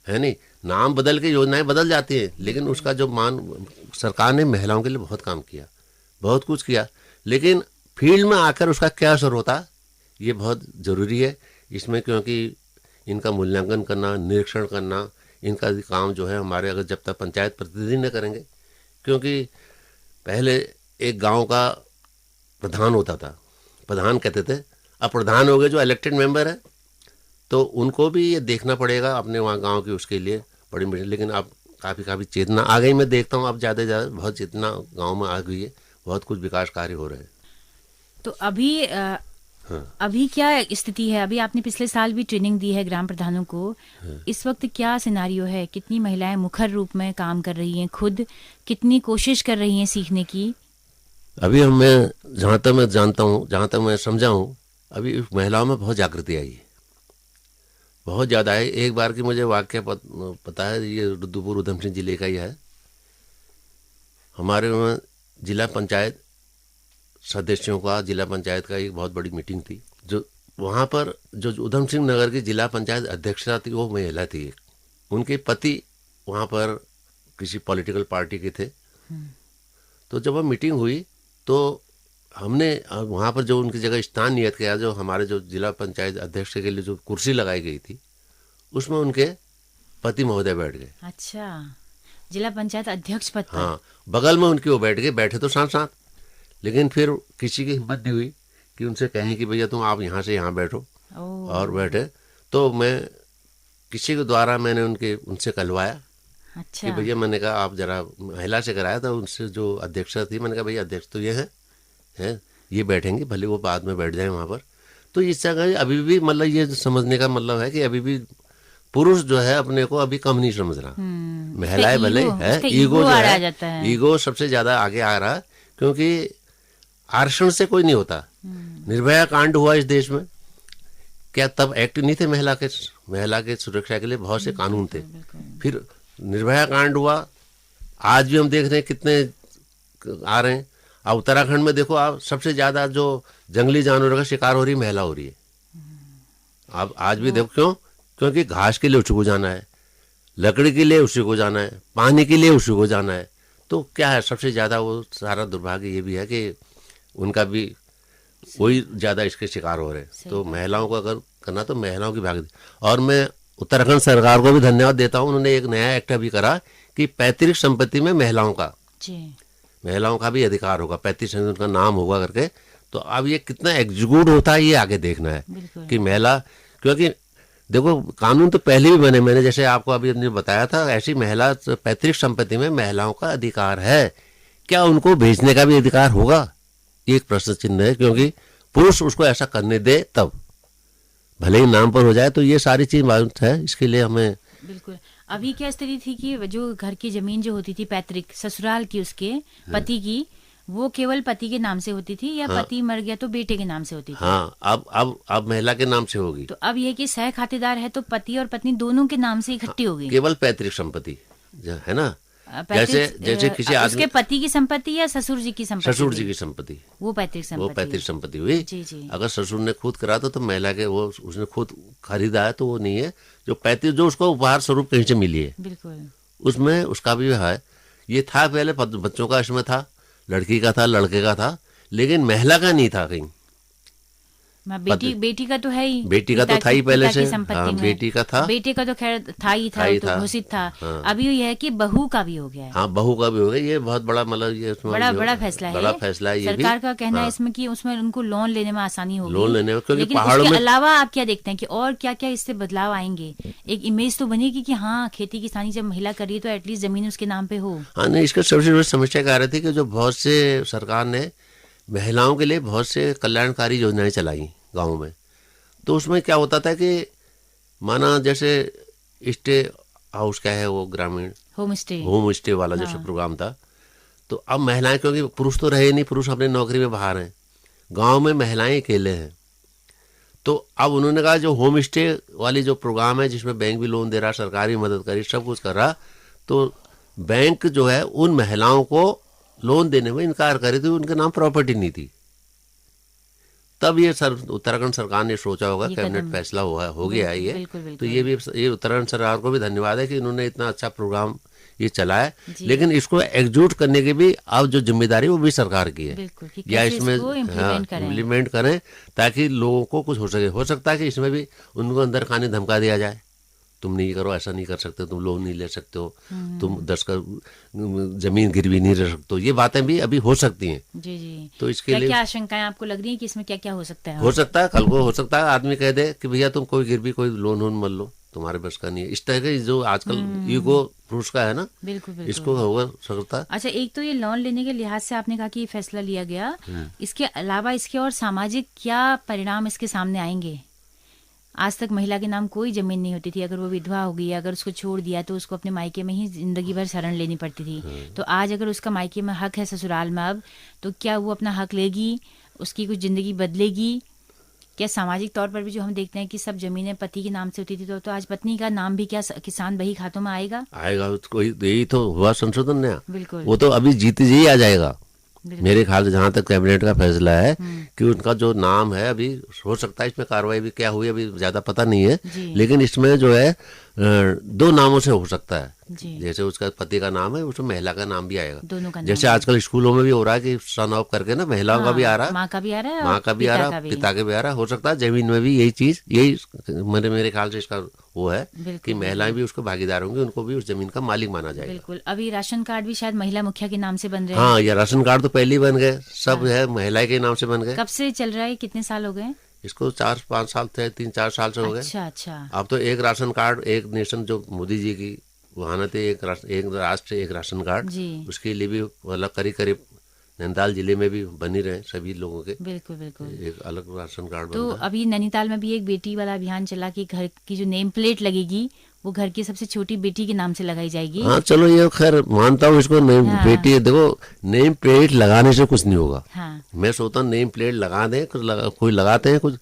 है नहीं, नाम बदल के योजनाएं बदल जाती हैं, लेकिन उसका जो सरकार ने महिलाओं के लिए बहुत काम किया, बहुत कुछ किया। लेकिन फील्ड में आकर उसका क्या असर होता, ये बहुत ज़रूरी है इसमें, क्योंकि इनका मूल्यांकन करना, निरीक्षण करना, इनका काम जो है हमारे, अगर जब तक पंचायत प्रतिनिधि न करेंगे, क्योंकि पहले एक गांव का प्रधान होता था, प्रधान कहते थे, अब प्रधान हो गए जो इलेक्टेड मेंबर है, तो उनको भी ये देखना पड़ेगा अपने वहाँ गांव की, उसके लिए बड़ी मुश्किल। लेकिन अब काफ़ी चेतना आ गई, मैं देखता हूँ अब ज़्यादा से ज़्यादा बहुत चेतना गाँव में आ गई है, बहुत कुछ विकास कार्य हो रहे हैं। तो अभी क्या स्थिति है? अभी आपने पिछले साल भी ट्रेनिंग दी है ग्राम प्रधानों को, इस वक्त क्या सिनारियो है? कितनी महिलाएं मुखर रूप में काम कर रही हैं, खुद कितनी कोशिश कर रही हैं सीखने की? अभी मैं जहाँ तक मैं जानता हूँ, जहाँ तक मैं समझा हूँ, अभी महिलाओं में बहुत जागृति आई है, बहुत ज़्यादा है। एक बार की मुझे वाक्य पता है, ये रुद्रपुर उधम सिंह जिले का ही है। हमारे वहाँ जिला पंचायत सदस्यों का, जिला पंचायत का एक बहुत बड़ी मीटिंग थी, जो वहाँ पर जो उधम सिंह नगर की जिला पंचायत अध्यक्षा थी, वो महिला थी एक, उनके पति वहाँ पर किसी पॉलिटिकल पार्टी के थे। तो जब वह मीटिंग हुई तो हमने वहाँ पर जो उनकी जगह स्थान नियत किया, जो हमारे जो जिला पंचायत अध्यक्ष के लिए जो कुर्सी लगाई गई थी, उसमें उनके पति महोदय बैठ गए। अच्छा, जिला पंचायत अध्यक्ष पद पर? हाँ, बगल में उनके वो बैठ गए, बैठे तो साथ साथ, लेकिन फिर किसी की हिम्मत नहीं हुई कि उनसे कहें कि भैया तुम आप यहाँ से यहाँ बैठो, और बैठे। तो मैं किसी के द्वारा मैंने उनसे कहलवाया। अच्छा। कि भैया, मैंने कहा आप जरा, महिला से कराया था, उनसे जो अध्यक्षा थी, मैंने कहा भैया अध्यक्ष तो ये है ये बैठेंगे, भले वो बाद में बैठ जाए वहाँ पर। तो इस जगह अभी भी मतलब ये समझने का मतलब है कि अभी भी पुरुष जो है अपने को अभी कम नहीं समझ रहा। महिलाएं भले है, ईगो जो है, ईगो सबसे ज्यादा आगे आ रहा है, क्योंकि आरक्षण से कोई नहीं होता। निर्भया कांड हुआ इस देश में, क्या तब एक्ट नहीं थे महिला के सुरक्षा के लिए बहुत से कानून थे। फिर निर्भया कांड हुआ, आज भी हम देख रहे हैं कितने आ रहे हैं। अब उत्तराखंड में देखो आप, सबसे ज्यादा जो जंगली जानवरों का शिकार हो रही महिला हो रही है। अब आज भी देखो, क्यों? क्योंकि घास के लिए उसी को जाना है, लकड़ी के लिए उसी को जाना है, पानी के लिए उसी को जाना है। तो क्या है, सबसे ज्यादा वो सारा दुर्भाग्य ये भी है कि उनका भी वही ज्यादा इसके शिकार हो रहे हैं। तो महिलाओं को अगर करना तो महिलाओं की भागीदारी। और मैं उत्तराखंड सरकार को भी धन्यवाद देता हूँ, उन्होंने एक नया एक्ट अभी करा कि पैतृक संपत्ति में महिलाओं का भी अधिकार होगा, पैतृक संपत्ति उनका नाम होगा करके। तो अब ये कितना एग्जीक्यूट होता है ये आगे देखना है कि महिला, क्योंकि देखो कानून तो पहले भी बने, मैंने जैसे आपको अभी बताया था, ऐसी महिला पैतृक संपत्ति में महिलाओं का अधिकार है, क्या उनको भेजने का भी अधिकार होगा? ये एक प्रश्न चिन्ह है, क्योंकि पुरुष उसको ऐसा करने दे तब, भले ही नाम पर हो जाए। तो ये सारी चीज बात है, इसके लिए हमें बिल्कुल। अभी क्या स्थिति थी कि जो घर की जमीन जो होती थी पैतृक ससुराल की, उसके पति की, वो केवल पति के नाम से होती थी, या पति मर गया तो बेटे के नाम से होती थी। हाँ, अब महिला के नाम से होगी। तो अब ये कि सह खातेदार है तो पति और पत्नी दोनों के नाम से इकट्ठी होगी। केवल पैतृक संपत्ति है ना, जैसे किसी आदमी, उसके पति की संपत्ति या ससुर जी की संपत्ति, ससुर जी की संपत्ति, वो पैतृक संपत्ति हुई। जी। अगर ससुर ने खुद करा तो महिला के, वो उसने खुद खरीदा है तो वो नहीं है। जो पैतृक, जो उसको उपहार स्वरूप कहीं से मिली है, बिल्कुल उसमें उसका भी है। ये था पहले बच्चों का, इसमें था, लड़की का था, लड़के का था, लेकिन महिला का नहीं था कहीं। बेटी का तो है ही, बेटी का तो था ही पहले से। हाँ, बेटी का था, बेटे का तो खैर था ही था, तो घोषित था। हाँ। अभी ये है कि बहू का भी हो गया है। हाँ, बहू का भी हो गया। ये बहुत बड़ा, मतलब ये बड़ा फैसला है। बड़ा फैसला है। सरकार का कहना है इसमें कि उसमें उनको लोन लेने में आसानी होगी, लोन लेने में, क्योंकि लेकिन उसके अलावा आप क्या देखते हैं कि और क्या क्या इससे बदलाव आएंगे? एक इमेज तो बनेगी कि हाँ, खेती किसानी जब महिला कर रही है तो एटलीस्ट जमीन उसके नाम पे हो। हाँ, नहीं, इसका सबसे बड़ी समस्या क्या आ रही थी कि जो बहुत से सरकार ने महिलाओं के लिए बहुत से कल्याणकारी योजनाएं चलाई गाँव में। तो उसमें क्या होता था कि माना जैसे स्टे हाउस, क्या है वो, ग्रामीण होम स्टे वाला जैसे प्रोग्राम था। तो अब महिलाएं, क्योंकि पुरुष तो रहे नहीं, पुरुष अपने नौकरी में बाहर हैं, गांव में महिलाएं अकेले हैं। तो अब उन्होंने कहा जो होम स्टे वाली जो प्रोग्राम है, जिसमें बैंक भी लोन दे रहा, सरकारी मदद करी, सब कुछ कर रहा, तो बैंक जो है उन महिलाओं को लोन देने में इनकार करे, तो उनके नाम प्रॉपर्टी नहीं थी। तब ये उत्तराखंड सरकार ने सोचा होगा, कैबिनेट फैसला हो गया है ये। बिल्कुल। तो ये उत्तराखंड सरकार को भी धन्यवाद है कि इन्होंने इतना अच्छा प्रोग्राम ये चलाया। लेकिन इसको एग्जीक्यूट करने की भी अब जो जिम्मेदारी वो भी सरकार की है, या इसमें इम्प्लीमेंट करें ताकि लोगों को कुछ हो सके। हो सकता है कि इसमें भी उनको अंदर खाने धमका दिया जाए, तुम नहीं करो, ऐसा नहीं कर सकते, तुम लोन नहीं ले सकते हो, तुम 10 का जमीन गिरवी नहीं रख सकते हो। ये बातें भी अभी हो सकती हैं। जी। तो इसके लिए क्या आशंकाएं आपको लग रही है कि इसमें क्या क्या हो सकता है? हो सकता है कल को हो सकता है आदमी कह दे कि भैया तुम कोई गिरवी, कोई लोन वोन मत लो, तुम्हारे बस का नहीं है। इस तरह के जो आजकल ईगो पुरुष का है ना, बिल्कुल इसको होगा सकता। अच्छा, एक तो ये लोन लेने के लिहाज से आपने कहा कि फैसला लिया गया, इसके अलावा इसके और सामाजिक क्या परिणाम इसके सामने आएंगे? आज तक महिला के नाम कोई जमीन नहीं होती थी, अगर वो विधवा हो गई, अगर उसको छोड़ दिया तो उसको अपने मायके में ही जिंदगी भर शरण लेनी पड़ती थी। तो आज अगर उसका मायके में हक है ससुराल में अब, तो क्या वो अपना हक लेगी? उसकी कुछ जिंदगी बदलेगी क्या? सामाजिक तौर पर भी जो हम देखते हैं कि सब जमीनें पति के नाम से होती थी, तो आज पत्नी का नाम भी क्या किसान बही खातों में आएगा? कोई यही तो हुआ संशोधन नया। बिल्कुल, वो तो अभी जीते जी आ जाएगा मेरे ख्याल से, जहाँ तक कैबिनेट का फैसला है कि उनका जो नाम है, अभी हो सकता है इसमें कार्रवाई भी क्या हुई अभी ज्यादा पता नहीं है, लेकिन इसमें जो है 2 नामों से हो सकता है। जैसे उसका पति का नाम है, उसमें महिला का नाम भी आएगा। दोनों का जैसे आजकल स्कूलों में भी हो रहा है कि सन ऑफ करके ना महिलाओं का भी आ रहा है, माँ का भी आ रहा है, माँ का भी आ रहा है, पिता का भी आ रहा है। हो सकता है जमीन में भी यही चीज, यही मेरे ख्याल से इसका वो है कि महिलाएं भी उसको भागीदार होंगी, उनको भी उस जमीन का मालिक माना जाएगा। बिल्कुल। अभी राशन कार्ड भी शायद महिला मुखिया के नाम से बन रहे हैं। हाँ, या राशन कार्ड तो पहले ही बन गए, सब है महिला के नाम से बन गए। कब से चल रहा है, कितने साल हो गए इसको? 4-5 साल थे, 3-4 साल से हो गए। अच्छा। अब तो एक राशन कार्ड, एक नेशन, जो मोदी जी की वहां थे, एक राष्ट्र एक राशन कार्ड, उसके लिए भी मतलब करीब नैनीताल जिले में भी बनी रहे सभी लोगों के, बिल्कुल बिल्कुल। एक अलग राशन कार्ड तो बन रहा है। अभी नैनीताल में भी एक बेटी वाला अभियान चला कि घर की जो नेम प्लेट लगेगी वो घर की सबसे छोटी बेटी के नाम से लगाई जाएगी। हाँ चलो ये खैर मानता हूँ इसको, नेम हाँ। बेटी देखो नेम प्लेट लगाने से कुछ नहीं होगा। हाँ। मैं सोचता हूँ नेम प्लेट लगा दें, कोई लगाते हैं, कुछ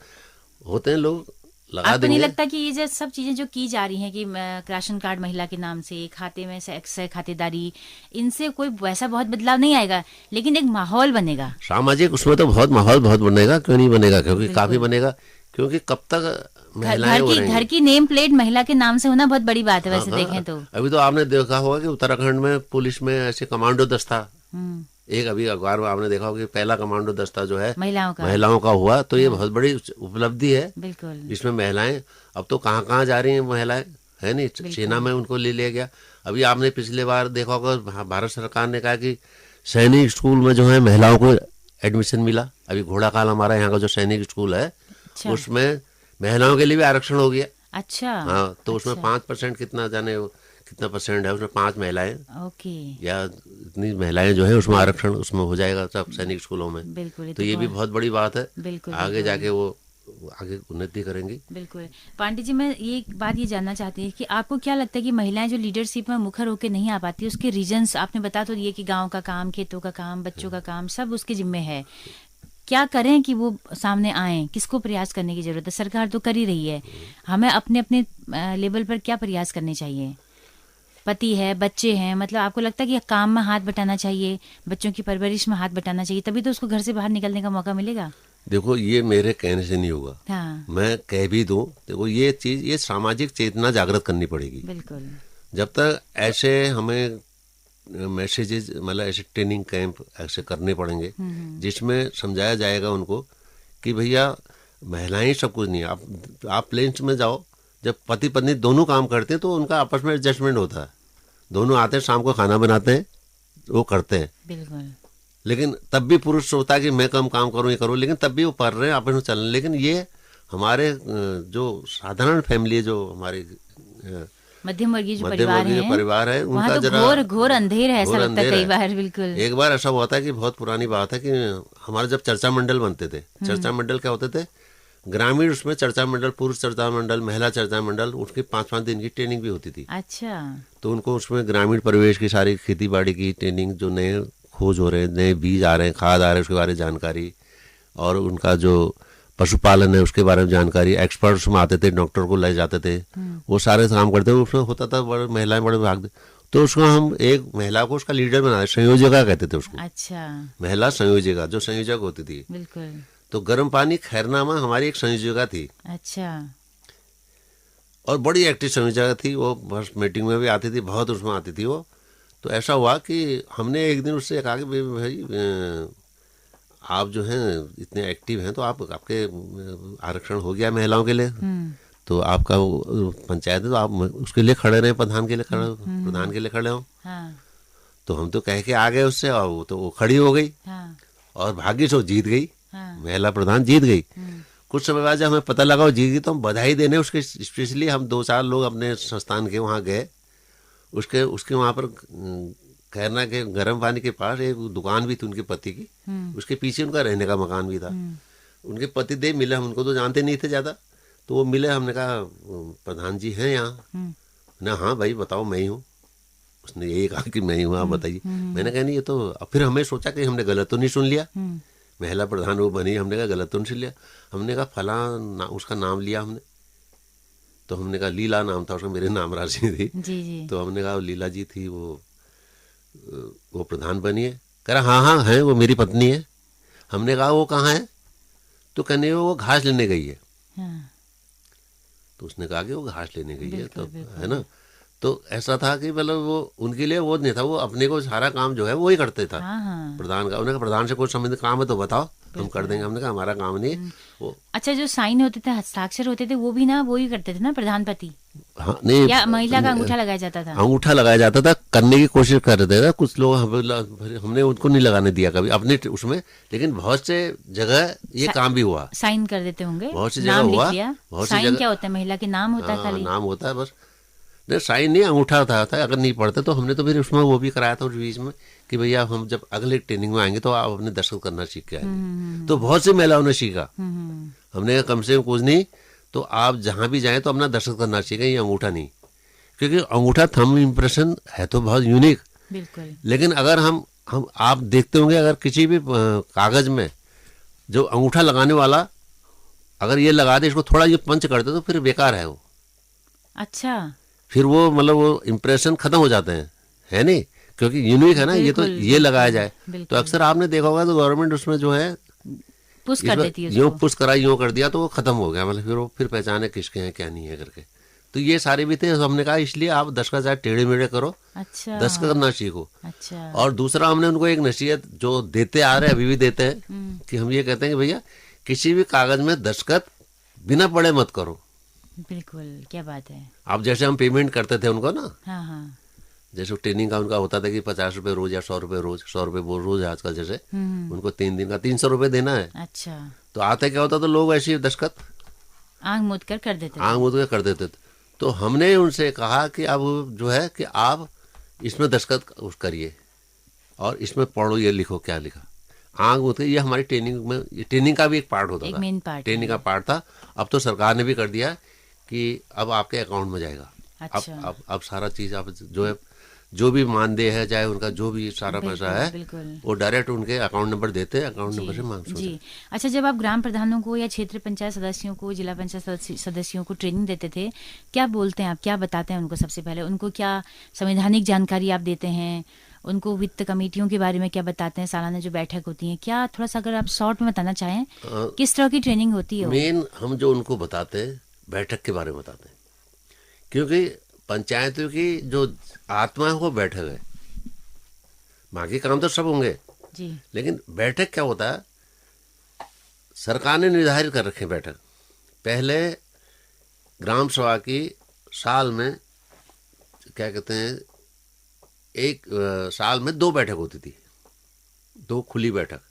होते हैं लोग लगा आपको नहीं देंगे। लगता कि ये जो सब चीजें जो की जा रही हैं कि राशन कार्ड महिला के नाम से, खाते में से खातेदारी, इनसे कोई वैसा बहुत बदलाव नहीं आएगा, लेकिन एक माहौल बनेगा सामाजिक, उसमें तो बहुत माहौल बहुत बनेगा, क्यों नहीं बनेगा, क्योंकि काफी बनेगा। क्योंकि कब तक महिलाएं हो रही घर की नेम प्लेट महिला के नाम से होना बहुत बड़ी बात है वैसे देखें तो। अभी तो आपने देखा होगा कि उत्तराखंड में पुलिस में ऐसे कमांडो दस्ता, एक अभी अखबार में आपने देखा होगा कि पहला कमांडो दस्ता जो है महिलाओं का हुआ, तो ये बहुत बड़ी उपलब्धि है। बिल्कुल। इसमें महिलाएं अब तो कहाँ जा रही हैं महिलाएं, है नहीं, सेना में उनको ले लिया गया। अभी आपने पिछले बार देखा होगा भारत सरकार ने कहा कि सैनिक स्कूल में जो है महिलाओं को एडमिशन मिला। अभी घोड़ाखाल हमारा यहाँ का जो सैनिक स्कूल है, उसमें महिलाओं के लिए भी आरक्षण हो गया। अच्छा। हाँ, तो उसमें 5% कितना जाने कितना परसेंट है, उसमें 5 महिलाएं, ओके, या इतनी महिलाएं जो है उसमें आरक्षण उसमें हो जाएगा सब सैनिक स्कूलों में। बिल्कुल। तो ये भी बहुत बड़ी बात है। बिल्कुल। आगे जाके वो आगे उन्नति करेंगी। बिल्कुल। पांडे जी, मैं ये बात ये जानना चाहती हूँ कि आपको क्या लगता है कि महिलाएं जो लीडरशिप में मुखर होकर नहीं आ पाती, उसके रीजंस आपने बता तो दिए कि गाँव का काम, खेतों का काम, बच्चों का काम, सब उसके जिम्मे है। क्या करें कि वो सामने आए? किसको प्रयास करने की जरूरत है? सरकार तो कर ही रही है, हमें अपने अपने लेवल पर क्या प्रयास करने चाहिए? पति है, बच्चे हैं, मतलब आपको लगता है कि काम में हाथ बटाना चाहिए, बच्चों की परवरिश में हाथ बटाना चाहिए, तभी तो उसको घर से बाहर निकलने का मौका मिलेगा? देखो ये मेरे कहने से नहीं होगा। हाँ। मैं कह भी दूं, देखो ये चीज, ये सामाजिक चेतना जागृत करनी पड़ेगी। बिल्कुल। जब तक ऐसे हमें मैसेजेस, मतलब ऐसे ट्रेनिंग कैंप ऐसे करने पड़ेंगे जिसमें समझाया जाएगा उनको कि भैया महिलाएं सब कुछ नहीं है। आप प्लेन्स में जाओ, जब पति पत्नी दोनों काम करते हैं तो उनका आपस में एडजस्टमेंट होता है, दोनों आते हैं शाम को खाना बनाते हैं, वो करते हैं। बिल्कुल। लेकिन तब भी पुरुष सोचता है कि मैं कम काम करूं, ये करूं, लेकिन तब भी वो पढ़ रहे हैं, आपस में चल रहे हैं। लेकिन ये हमारे जो साधारण फैमिली, जो हमारी मध्यम वर्गीय जो परिवार है, उनका तो जरा घोर अंधेर है, ऐसा लगता है कई बार। बिल्कुल। एक बार ऐसा हुआ था कि बहुत पुरानी बात है कि हमारे जब चर्चा मंडल बनते थे, चर्चा मंडल क्या होते थे, ग्रामीण, उसमें चर्चा मंडल, पुरुष चर्चा मंडल, महिला चर्चा मंडल, उसकी 5-5 दिन की ट्रेनिंग भी होती थी। अच्छा। तो उनको उसमें ग्रामीण परिवेश की सारी खेती बाड़ी की ट्रेनिंग, जो नए खोज हो रहे हैं, नए बीज आ रहे हैं, खाद आ रहे हैं, उसके बारे में जानकारी, और उनका जो पशुपालन है उसके बारे में जानकारी, एक्सपर्ट्स में आते थे, डॉक्टर को ले जाते थे, वो सारे काम करते थे। उसमें होता था बड़े महिलाएं बड़े भाग, तो उसको हम एक महिला को उसका लीडर बनाए, संयोजिका कहते थे उसको। अच्छा। महिला संयोजिका, जो संयोजक होती थी। बिल्कुल। तो गर्म पानी खैरनामा हमारी एक संयोजिका थी। अच्छा। और बड़ी एक्टिव संयोजिका थी वो, बस मीटिंग में भी आती थी, बहुत उसमें आती थी वो। तो ऐसा हुआ कि हमने एक दिन उससे कहा कि भाई आप जो हैं इतने एक्टिव हैं, तो आपके आरक्षण हो गया महिलाओं के लिए, तो आपका पंचायत है, तो आप उसके लिए खड़े रहे, प्रधान के लिए खड़े हो। हाँ। तो हम तो कह के आ गए उससे, और वो तो वो खड़ी हो गई। हाँ। और भाग्य से वो जीत गई। हाँ। महिला प्रधान जीत गई। कुछ समय बाद जब हमें पता लगा वो जीत गई, तो हम बधाई देने उसके स्पेशली हम 2-4 लोग अपने संस्थान के वहाँ गए। उसके वहाँ पर खैरना के गर्म पानी के पास एक दुकान भी थी उनके पति की, उसके पीछे उनका रहने का मकान भी था। उनके पति देव मिले, हम उनको तो जानते नहीं थे ज़्यादा, तो वो मिले, हमने कहा प्रधान जी हैं यहाँ ना? हाँ भाई बताओ, मैं ही हूँ। उसने यही कहा कि मैं ही हूँ, आप बताइए। मैंने कहा नहीं ये तो, फिर हमें सोचा कि हमने गलत तो नहीं सुन लिया, महिला प्रधान वो बनी, हमने कहा गलत तो नहीं सुन लिया। हमने कहा फला उसका नाम लिया हमने, तो हमने कहा लीला नाम था उसका, मेरे नाम राशि थी। जी। तो हमने कहा लीला जी थी, वो प्रधान बनी है। कह रहा हाँ है, वो मेरी पत्नी है। हमने कहा वो कहाँ है? तो कहने वो घास लेने गई है। हाँ। तो उसने कहा कि वो घास लेने गई है, तो है ना। तो ऐसा था कि मतलब वो उनके लिए वो नहीं था, वो अपने को सारा काम जो है वो ही करते था। हाँ। प्रधान का, उन्होंने कहा प्रधान से कोई संबंधित काम है तो बताओ, हम कर देंगे। हमने कहा हमारा काम नहीं है वो। अच्छा, जो साइन होते थे, हस्ताक्षर होते थे, वो भी ना वो ही करते थे ना प्रधानपति? हाँ, नहीं, या महिला का अंगूठा लगाया जाता था? अंगूठा लगाया जाता था, करने की कोशिश कर रहे थे कुछ लोग, हमने उनको नहीं लगाने दिया कभी अपने उसमें, लेकिन बहुत से जगह ये काम भी हुआ। साइन कर देते होंगे, बहुत सी जगह हुआ। बहुत सी जगह क्या होता है, महिला के नाम होता है, खाली नाम होता है बस। नहीं साइन नहीं, अंगूठा था अगर नहीं पढ़ते तो हमने तो फिर उसमें वो भी कराया था उस बीच में कि भैया हम जब अगले ट्रेनिंग में आएंगे तो आप अपने दस्तखत करना सीख के आएंगे। तो बहुत सी महिलाओं ने सीखा। हमने कहा कम से कम कुछ नहीं तो आप जहाँ भी जाएं तो अपना दस्तखत करना सीखें, ये अंगूठा नहीं, क्योंकि अंगूठा थंब इम्प्रेशन है तो बहुत यूनिक। बिल्कुल। लेकिन अगर हम आप देखते होंगे अगर किसी भी कागज में जो अंगूठा लगाने वाला अगर ये लगा दे, इसको थोड़ा ये पंच कर दे तो फिर बेकार है वो। अच्छा। फिर वो मतलब वो इम्प्रेशन खत्म हो जाते हैं, है नहीं, क्योंकि यूनिक है ना ये, तो ये लगाया जाए। तो अक्सर आपने देखा होगा तो गवर्नमेंट उसमें जो है पुश कर देती है, यूं पुश करा यूं कर दिया तो वो खत्म हो गया, मतलब फिर वो फिर पहचाने किसके हैं क्या नहीं है करके। तो ये सारे भी थे, हमने कहा इसलिए आप दस्तखत चाहे टेढ़े मेढ़े करो, अच्छा, दस्तखत करना सीखो। अच्छा। और दूसरा हमने उनको एक नसीहत जो देते आ रहे हैं, अभी भी देते हैं, कि हम ये कहते हैं कि भैया किसी भी कागज में दस्तखत बिना पढ़े मत करो। बिल्कुल, क्या बात है। आप जैसे हम पेमेंट करते थे उनको ना, हाँ हाँ, जैसे ट्रेनिंग का उनका होता था कि 50 रुपए रोज या 100 रुपए रोज, 100 रुपए रोज आजकल जैसे उनको 3 दिन का 300 रुपए देना है। अच्छा। तो आते क्या होता तो लोग ऐसी दस्तखत आंख मूंद कर देते, आंख मूंद कर देते थे। तो हमने उनसे कहा कि अब जो है कि आप इसमें दस्तखत करिए और इसमें पढ़ो, ये लिखो क्या लिखा, आंख मूंद के। ये हमारी ट्रेनिंग में, ट्रेनिंग का भी एक पार्ट होता था, मेन पार्ट, ट्रेनिंग का पार्ट था। अब तो सरकार ने भी कर दिया कि अब आपके अकाउंट में जाएगा। अच्छा। अब सारा चीज आप जो है, जो भी मानदेय है चाहे उनका जो भी सारा पैसा है वो डायरेक्ट उनके अकाउंट नंबर देते हैं, अकाउंट नंबर से मांग सकते हैं। अच्छा, जब आप ग्राम प्रधानों को या क्षेत्र पंचायत सदस्यों को, जिला पंचायत सदस्यों को ट्रेनिंग देते थे, क्या बोलते हैं आप, क्या बताते हैं उनको? सबसे पहले उनको क्या संवैधानिक जानकारी आप देते हैं? उनको वित्त कमेटियों के बारे में क्या बताते हैं? सालाना जो बैठक होती है, क्या थोड़ा सा अगर आप शॉर्ट में बताना चाहें, किस तरह की ट्रेनिंग होती है? मेन हम जो उनको बताते हैं बैठक के बारे में बताते हैं, क्योंकि पंचायतों की जो आत्मा है वो बैठक है। बाकी काम तो सब होंगे जी, लेकिन बैठक क्या होता है, सरकार ने निर्धारित कर रखे बैठक। पहले ग्राम सभा की साल में क्या कहते हैं, एक साल में 2 बैठक होती थी, 2 खुली बैठक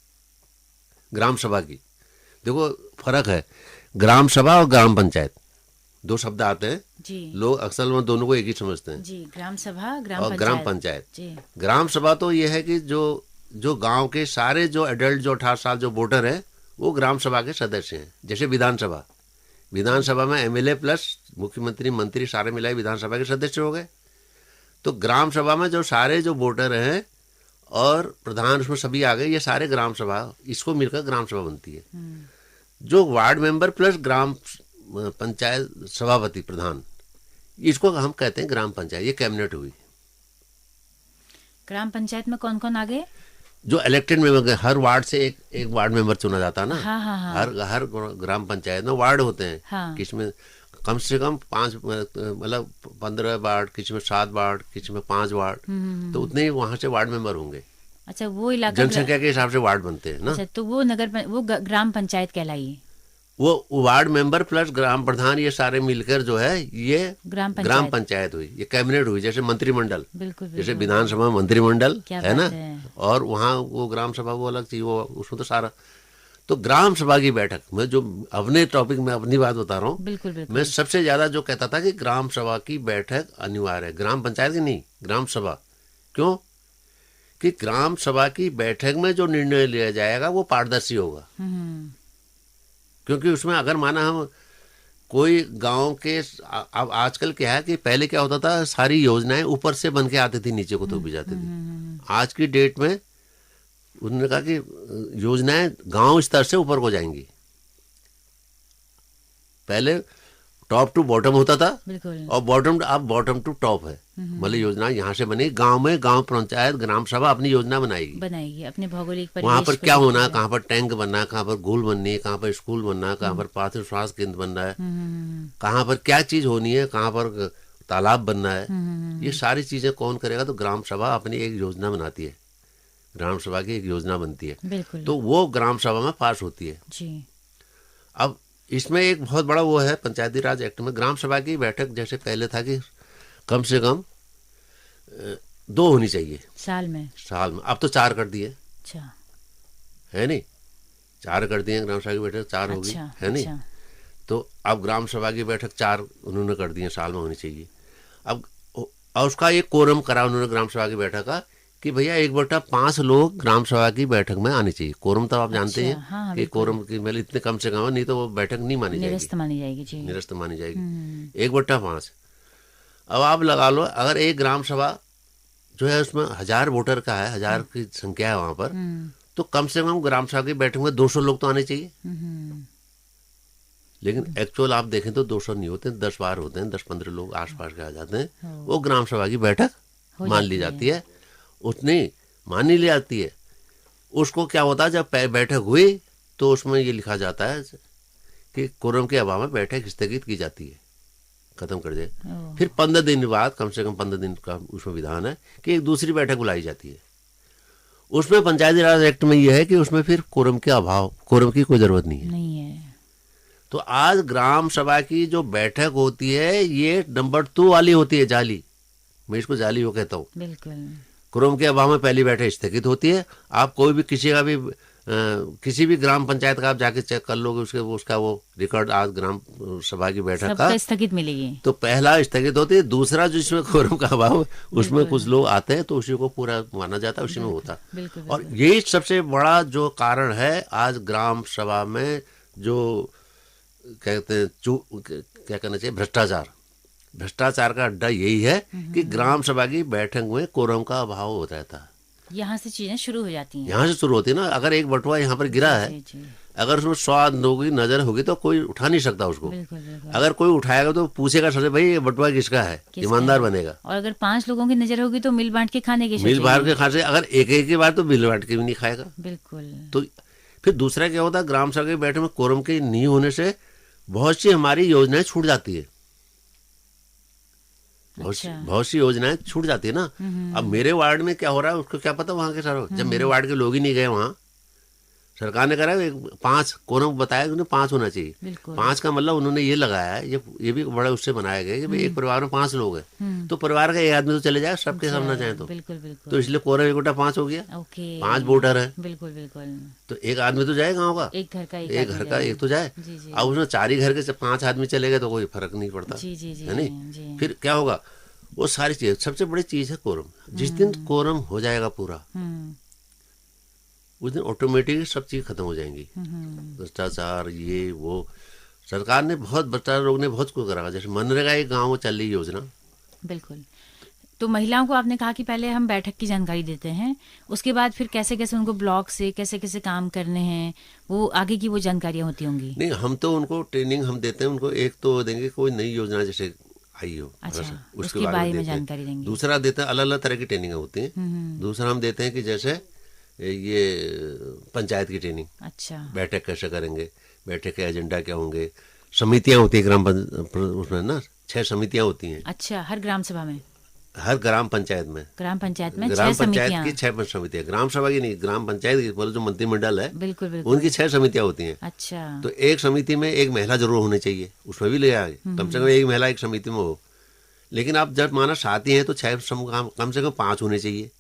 ग्राम सभा की। देखो फर्क है, ग्राम सभा और ग्राम पंचायत 2 शब्द आते हैं जी। लोग अक्सर में दोनों को एक ही समझते हैं जी, ग्राम सभा और ग्राम पंचायत जी। ग्राम सभा तो ये है कि जो गांव के सारे जो एडल्ट जो 18 साल जो वोटर हैं वो ग्राम सभा के सदस्य हैं। जैसे विधानसभा में एमएलए प्लस मुख्यमंत्री मंत्री सारे मिलाए विधानसभा के सदस्य हो गए। तो ग्राम सभा में जो सारे जो वोटर हैं और प्रधान उसमें सभी आ गए, ये सारे ग्राम सभा, इसको मिलकर ग्राम सभा बनती है। जो वार्ड मेंबर प्लस ग्राम पंचायत सभापति प्रधान, इसको हम कहते हैं ग्राम पंचायत। ये कैबिनेट हुई। ग्राम पंचायत में कौन कौन आ गए? जो इलेक्टेड मेंबर, हर वार्ड से एक वार्ड मेंबर चुना जाता है ना। हाँ, हाँ, हाँ। हर ग्राम पंचायत में वार्ड होते हैं। हाँ। किसमें कम से कम 5 मतलब 15 वार्ड, किसी में 7 वार्ड, किसी में 5 वार्ड, तो उतने ही वहां से वार्ड मेंबर होंगे। अच्छा, वो इलाका जनसंख्या के हिसाब से वार्ड बनते हैं ना। अच्छा, तो वो वो ग्राम पंचायत कहलाई। वो वार्ड मेंबर प्लस ग्राम प्रधान ये सारे मिलकर जो है ये ग्राम पंचायत हुई। ये कैबिनेट हुई, जैसे मंत्रिमंडल, जैसे विधानसभा मंत्रिमंडल है ना, और वहाँ वो ग्राम सभा वो अलग चीज, वो उसमें तो सारा। तो ग्राम सभा की बैठक में जो अपने टॉपिक में अपनी बात बता रहा हूँ, मैं सबसे ज्यादा जो कहता था कि ग्राम सभा की बैठक अनिवार्य है, ग्राम पंचायत की नहीं, ग्राम सभा। क्यों? कि ग्राम सभा की बैठक में जो निर्णय लिया जाएगा वो पारदर्शी होगा। क्योंकि उसमें अगर माना हम कोई गांव के, अब आजकल क्या है कि पहले क्या होता था, सारी योजनाएं ऊपर से बन के आती थी, नीचे को थोपी जाती थी। आज की डेट में उन्होंने कहा कि योजनाएं गांव स्तर से ऊपर को जाएंगी। पहले टॉप टू बॉटम होता था और बॉटम टू टॉप है। मतलब योजना यहाँ से बनेगी, गांव में गांव पंचायत ग्राम सभा अपनी योजना बनाएगी अपने भौगोलिक परिवेश, वहाँ पर क्या होना है, कहाँ पर टैंक बनना है, कहाँ पर घूल बननी है, कहाँ पर स्कूल बनना है, कहाँ पर प्राथमिक स्वास्थ्य केंद्र बनना है, कहाँ पर क्या चीज होनी है, कहाँ पर तालाब बनना है, ये सारी चीजें कौन करेगा? तो ग्राम सभा अपनी एक योजना बनाती है, ग्राम सभा की एक योजना बनती है, तो वो ग्राम सभा में पास होती है जी। अब इसमें एक बहुत बड़ा वो है, पंचायती राज एक्ट में ग्राम सभा की बैठक जैसे पहले था कि कम से कम 2 होनी चाहिए साल में, अब तो 4 कर दिए। अच्छा, है नहीं, 4 कर दिए ग्राम सभा की बैठक 4 होगी। है नहीं, तो अब ग्राम सभा की बैठक 4 उन्होंने कर दिए साल में होनी चाहिए। अब और उसका एक कोरम करा उन्होंने ग्राम सभा की बैठक का कि भैया 1/5 लोग ग्राम सभा की बैठक में आने चाहिए। कोरम तो आप जानते हैं हाँ, कि कोरम की मतलब इतने कम से कम, नहीं तो वो बैठक नहीं मानी जाएगी, निरस्त मानी जाएगी जी, निरस्त मानी जाएगी। 1/5। अब आप लगा लो अगर एक ग्राम सभा जो है उसमें 1000 वोटर का है, 1000 की संख्या है वहां पर, तो कम से कम ग्राम सभा की बैठक में 200 लोग तो आने चाहिए। लेकिन एक्चुअल आप देखें तो 200 नहीं होते, 10-12 होते हैं, 10-15 लोग आसपास के आ जाते हैं। वो ग्राम सभा की बैठक मान ली जाती है, उतनी मान ली जाती है। उसको क्या होता है जब बैठक हुई तो उसमें ये लिखा जाता है कि कोरम के अभाव में बैठक स्थगित की जाती है, खत्म कर दे। फिर 15 दिन बाद, कम से कम 15 दिन का उसमें विधान है कि एक दूसरी बैठक बुलाई जाती है। उसमें पंचायती राज एक्ट में यह है कि उसमें फिर कोरम के अभाव, कोरम की कोई जरूरत नहीं है। तो आज ग्राम सभा की जो बैठक होती है ये नंबर 2 वाली होती है, जाली। मैं इसको जाली वो कहता हूँ। बिल्कुल। कोरम के अभाव में पहली बैठक स्थगित होती है। आप कोई भी किसी का भी किसी भी ग्राम पंचायत का आप जाके चेक कर लोगे, उसका वो रिकॉर्ड आज ग्राम सभा की बैठक का स्थगित मिलेगी। तो पहला स्थगित होती है, दूसरा जिसमें कोरम का अभाव उसमें कुछ लोग आते हैं तो उसी को पूरा माना जाता है, उसी में होता। और यही सबसे बड़ा जो कारण है आज ग्राम सभा में जो कहते हैं क्या करना चाहिए, भ्रष्टाचार का अड्डा यही है कि ग्राम सभा की बैठक में कोरम का अभाव हो रहता है। यहाँ से चीजें शुरू हो जाती हैं, यहाँ से शुरू होती है ना। अगर एक बटुआ यहाँ पर गिरा है, अगर उसमें 100 लोगों की नजर होगी तो कोई उठा नहीं सकता उसको। अगर कोई उठाएगा तो पूछेगा सबसे, भाई ये बटुआ किसका है, ईमानदार बनेगा। और अगर 5 लोगों की नजर होगी तो मिल बांट के खाने की, मिल बांट के खाने। अगर एक की बात तो मिल बांट के भी नहीं खाएगा। बिल्कुल। तो फिर दूसरा क्या होता है, ग्राम सभा की बैठक में कोरम के नहीं होने से बहुत सी हमारी योजनाएं छूट जाती है। बहुत सी योजनाएं छूट जाती है ना। अब मेरे वार्ड में क्या हो रहा है उसको क्या पता वहां के सर, जब मेरे वार्ड के लोग ही नहीं गए वहां, सरकार ने करा 5 कोरम बताया, उन्हें 5 होना चाहिए। 5 का मतलब उन्होंने ये लगाया है, ये भी बड़ा उससे बनाया गया कि एक परिवार में 5 लोग हैं तो परिवार का एक आदमी तो चले जाए, सबके सब ना चाहे तो इसलिए कोरम 1/5 हो गया। 5 वोटर है, बिल्कुल बिल्कुल, तो एक आदमी तो जाए गाँव का, एक घर का एक तो जाए। अब उसमें 4 ही घर के 5 आदमी चले गए तो कोई फर्क नहीं पड़ता है नहीं। फिर क्या होगा, वो सारी चीज, सबसे बड़ी चीज है कोरम। जिस दिन कोरम हो जाएगा पूरा, उस दिन ऑटोमेटिक सब चीज खत्म हो जाएंगी। भ्रष्टाचार ये वो, सरकार ने बहुत, भ्रष्टाचार लोग ने बहुत कुछ करा, जैसे मनरेगा एक गांव में चल रही योजना। बिल्कुल। तो महिलाओं को आपने कहा कि पहले हम बैठक की जानकारी देते हैं, उसके बाद फिर कैसे कैसे उनको ब्लॉक से कैसे कैसे काम करने हैं, वो आगे की वो जानकारियां होती होंगी। नहीं, हम तो उनको ट्रेनिंग हम देते हैं, उनको एक तो देंगे कोई नई योजना जैसे आई हो, अच्छा, उसके बारे में जानकारी देंगे। दूसरा देते हैं, अलग अलग तरह की ट्रेनिंग होती है। दूसरा हम देते हैं कि जैसे ये पंचायत की ट्रेनिंग, अच्छा, बैठक कैसे करेंगे, बैठक के एजेंडा क्या होंगे, समितियां होती है ग्राम उसमें ना 6 समितियां होती हैं। अच्छा, हर ग्राम सभा में, हर ग्राम पंचायत में 6 समितियां, की 6 समितियां, ग्राम सभा की नहीं, ग्राम पंचायत की, मतलब जो मंत्रिमंडल है, बिल्कुल बिल्कुल, उनकी 6 समितियां होती हैं। अच्छा, तो एक समिति में एक महिला जरूर होनी चाहिए, उसमें भी ले आए, कम से कम एक महिला एक समिति में हो। लेकिन आप जब माना 7 ही हैं तो 6 कम से कम 5 होने चाहिए।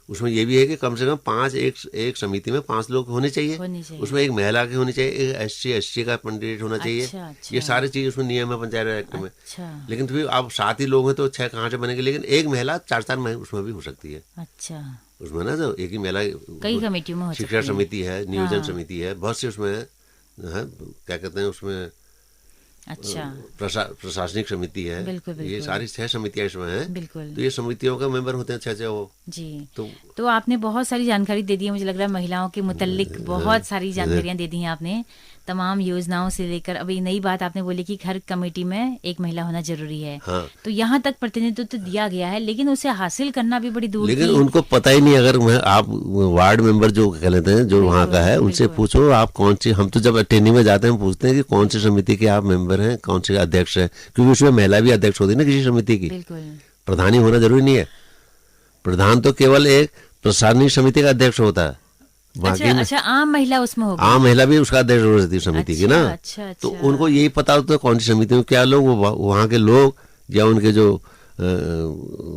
उसमें ये भी है कि कम से कम 5 एक समिति में 5 लोग होने चाहिए। उसमें एक महिला की होनी चाहिए, एक SC का कैंडिडेट होना चाहिए। अच्छा। ये सारी चीज उसमें नियम है पंचायत एक्ट में। अच्छा। लेकिन फिर आप 7 ही लोग हैं तो 6 कहाँ से बनेंगे, लेकिन एक महिला 4 उसमें भी हो सकती है। अच्छा, उसमें ना जो एक ही महिला कई कमेटियों में, शिक्षा समिति है, नियोजन समिति है, बहुत सी उसमें है, क्या कहते हैं उसमें, अच्छा, प्रशासनिक समिति है। बिल्कुल, बिल्कुल। ये सारी 6 समितियां इसमें हैं। बिल्कुल। तो ये समितियों का मेंबर होते हैं 6 वो जी। तो आपने बहुत सारी जानकारी दे दी है, मुझे लग रहा है महिलाओं के मुतल्लिक बहुत सारी जानकारियां दे दी हैं आपने, तमाम योजनाओं से लेकर। अभी नई बात आपने बोली कि हर कमेटी में एक महिला होना जरूरी है। हाँ। तो यहाँ तक प्रतिनिधित्व तो दिया गया है, लेकिन उसे हासिल करना भी बड़ी दूर, लेकिन उनको पता ही नहीं। अगर आप वार्ड मेंबर जो कह लेते हैं, जो वहाँ का है, उनसे पूछो आप कौन सी, हम तो जब ट्रेनिंग में जाते हैं पूछते हैं कि कौन सी समिति के आप मेंबर हैं, कौन से अध्यक्ष है, क्योंकि उसमें महिला भी अध्यक्ष होती है ना किसी समिति की। प्रधान ही होना जरूरी नहीं है, प्रधान तो केवल एक प्रशासनिक समिति का अध्यक्ष होता है। अच्छा, आम महिला उसमें होगी, आम महिला भी उसका अध्यक्ष हो सकती है समिति की ना। अच्छा, तो उनको यही पता होता है कौन सी समिति में क्या लोग, वहाँ के लोग या उनके जो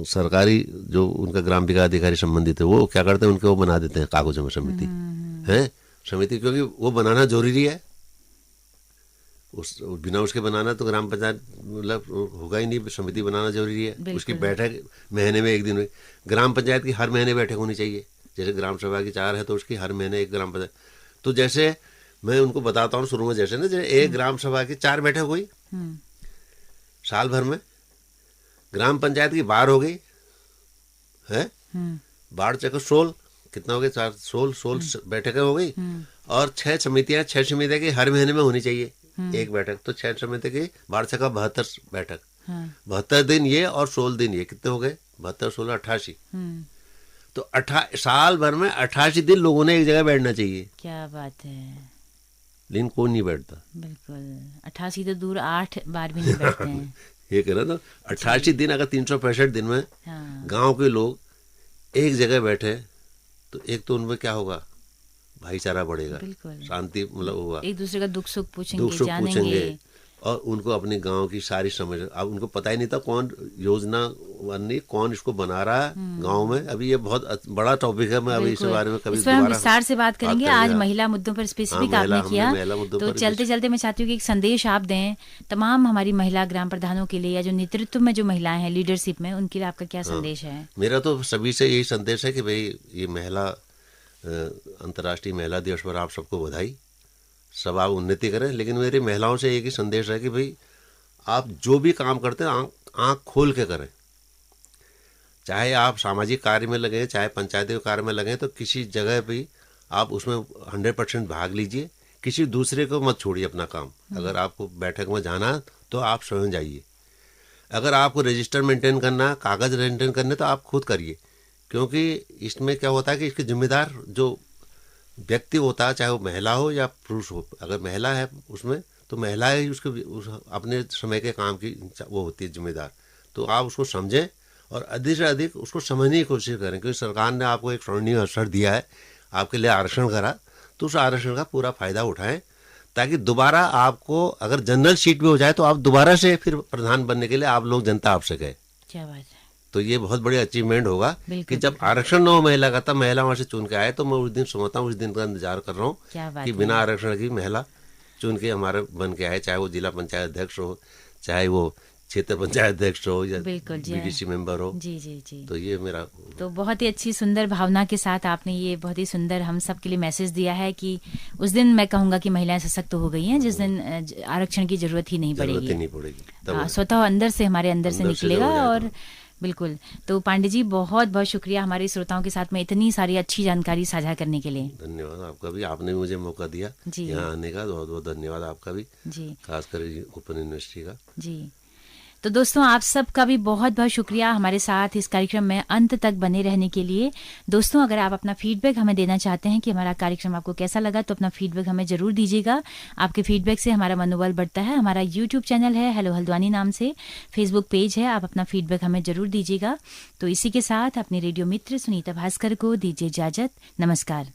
सरकारी जो उनका ग्राम विकास अधिकारी संबंधित है, वो क्या करते हैं, उनके वो बना देते हैं कागजों में समिति है समिति, क्योंकि वो बनाना जरूरी है। उस बिना उसके बनाना तो ग्राम पंचायत मतलब होगा ही नहीं। समिति बनाना जरूरी है, उसकी बैठक महीने में एक दिन हुई। ग्राम पंचायत की हर महीने बैठक होनी चाहिए। जैसे ग्राम सभा की 4 है तो उसकी हर महीने एक ग्राम पंचायत। तो जैसे मैं उनको बताता हूँ शुरू में, जैसे ना जैसे एक ग्राम सभा की 4 बैठक हुई साल भर में, ग्राम पंचायत की 12 हो गई है, 12 चक्कर 16, कितना हो गया, 16 बैठकें हो गई। और 6 समितियां की हर महीने में होनी चाहिए एक बैठक। तो 6 समिति की 12 चक्कर 72 बैठक, 72 दिन ये और 16 दिन ये, कितने हो गए, 72 16 88। तो साल भर में 88 दिन लोगों ने एक जगह बैठना चाहिए। क्या बात है। लेकिन कोई नहीं बैठता। बिल्कुल 88 तो दूर 8 बार भी नहीं बैठते हैं। ये कह रहा था 88 दिन, अगर 365 दिन में गांव के लोग एक जगह बैठे तो एक तो उनमें क्या होगा, भाईचारा बढ़ेगा, शांति मतलब होगा, एक दूसरे का दुख सुख पूछेंगे और उनको अपने गांव की सारी समझ। अब उनको पता ही नहीं था कौन योजना बननी, कौन इसको बना रहा है गांव में। अभी ये बहुत बड़ा टॉपिक है, मैं अभी इस बारे में कभी हम विस्तार से बात करेंगे। आज महिला मुद्दों पर स्पेसिफिक आपने किया, तो चलते चलते मैं चाहती हूँ कि एक संदेश आप दें तमाम हमारी महिला ग्राम प्रधानों के लिए, या जो नेतृत्व में जो महिलाएं हैं, लीडरशिप में, उनके लिए आपका क्या संदेश है? मेरा तो सभी से यही संदेश है कि भाई ये महिला अंतर्राष्ट्रीय महिला दिवस पर आप सबको बधाई, सब आप उन्नति करें। लेकिन मेरी महिलाओं से एक ही संदेश है कि भाई आप जो भी काम करते हैं आँख खोल के करें। चाहे आप सामाजिक कार्य में लगे, चाहे पंचायती कार्य में लगे, तो किसी जगह भी आप उसमें 100% भाग लीजिए। किसी दूसरे को मत छोड़िए अपना काम। अगर आपको बैठक में जाना है तो आप स्वयं जाइए। अगर आपको रजिस्टर मेंटेन करना, कागज मेंटेन करने, तो आप खुद करिए। क्योंकि इसमें क्या होता है कि इसके जिम्मेदार जो व्यक्ति होता है, चाहे वो महिला हो या पुरुष हो, अगर महिला है उसमें तो महिला ही उसके अपने समय के काम की वो होती है जिम्मेदार। तो आप उसको समझें और अधिक से अधिक उसको समझने की कोशिश करें। क्योंकि सरकार ने आपको एक स्वर्णिम अवसर दिया है, आपके लिए आरक्षण करा, तो उस आरक्षण का पूरा फायदा उठाएं, ताकि दोबारा आपको अगर जनरल सीट भी हो जाए तो आप दोबारा से फिर प्रधान बनने के लिए आप लोग जनता आपसे कहे। क्या बात है। तो ये बहुत बड़ी अचीवमेंट होगा कि जब आरक्षण न हो महिला का, तब महिला वहां से चुन के आए। तो मैं उस दिन समझता हूँ, उस दिन का इंतजार कर रहा हूँ कि बिना आरक्षण की महिला चुन के हमारे बन के आए, चाहे वो जिला पंचायत अध्यक्ष हो, चाहे वो क्षेत्र पंचायत अध्यक्ष हो, या बीडीसी मेंबर हो। जी। तो ये मेरा तो बहुत ही अच्छी सुंदर भावना के साथ आपने ये बहुत ही सुंदर हम सब के लिए मैसेज दिया है कि उस दिन मैं कहूंगा कि महिलाएं सशक्त हो गई हैं, जिस दिन आरक्षण की जरूरत ही नहीं पड़ेगी। स्वतः अंदर से, हमारे अंदर से निकलेगा। और बिल्कुल, तो पांडे जी बहुत बहुत शुक्रिया हमारे श्रोताओं के साथ में इतनी सारी अच्छी जानकारी साझा करने के लिए। धन्यवाद आपका भी, आपने मुझे मौका दिया यहाँ आने का, बहुत बहुत धन्यवाद आपका भी जी, खासकर ओपन यूनिवर्सिटी का जी। तो दोस्तों आप सबका भी बहुत बहुत शुक्रिया हमारे साथ इस कार्यक्रम में अंत तक बने रहने के लिए। दोस्तों अगर आप अपना फीडबैक हमें देना चाहते हैं कि हमारा कार्यक्रम आपको कैसा लगा, तो अपना फीडबैक हमें जरूर दीजिएगा। आपके फीडबैक से हमारा मनोबल बढ़ता है। हमारा यूट्यूब चैनल है हेलो हल्द्वानी नाम से, फेसबुक पेज है, आप अपना फीडबैक हमें जरूर दीजिएगा। तो इसी के साथ अपने रेडियो मित्र सुनीता भास्कर को दीजिए इजाजत। नमस्कार।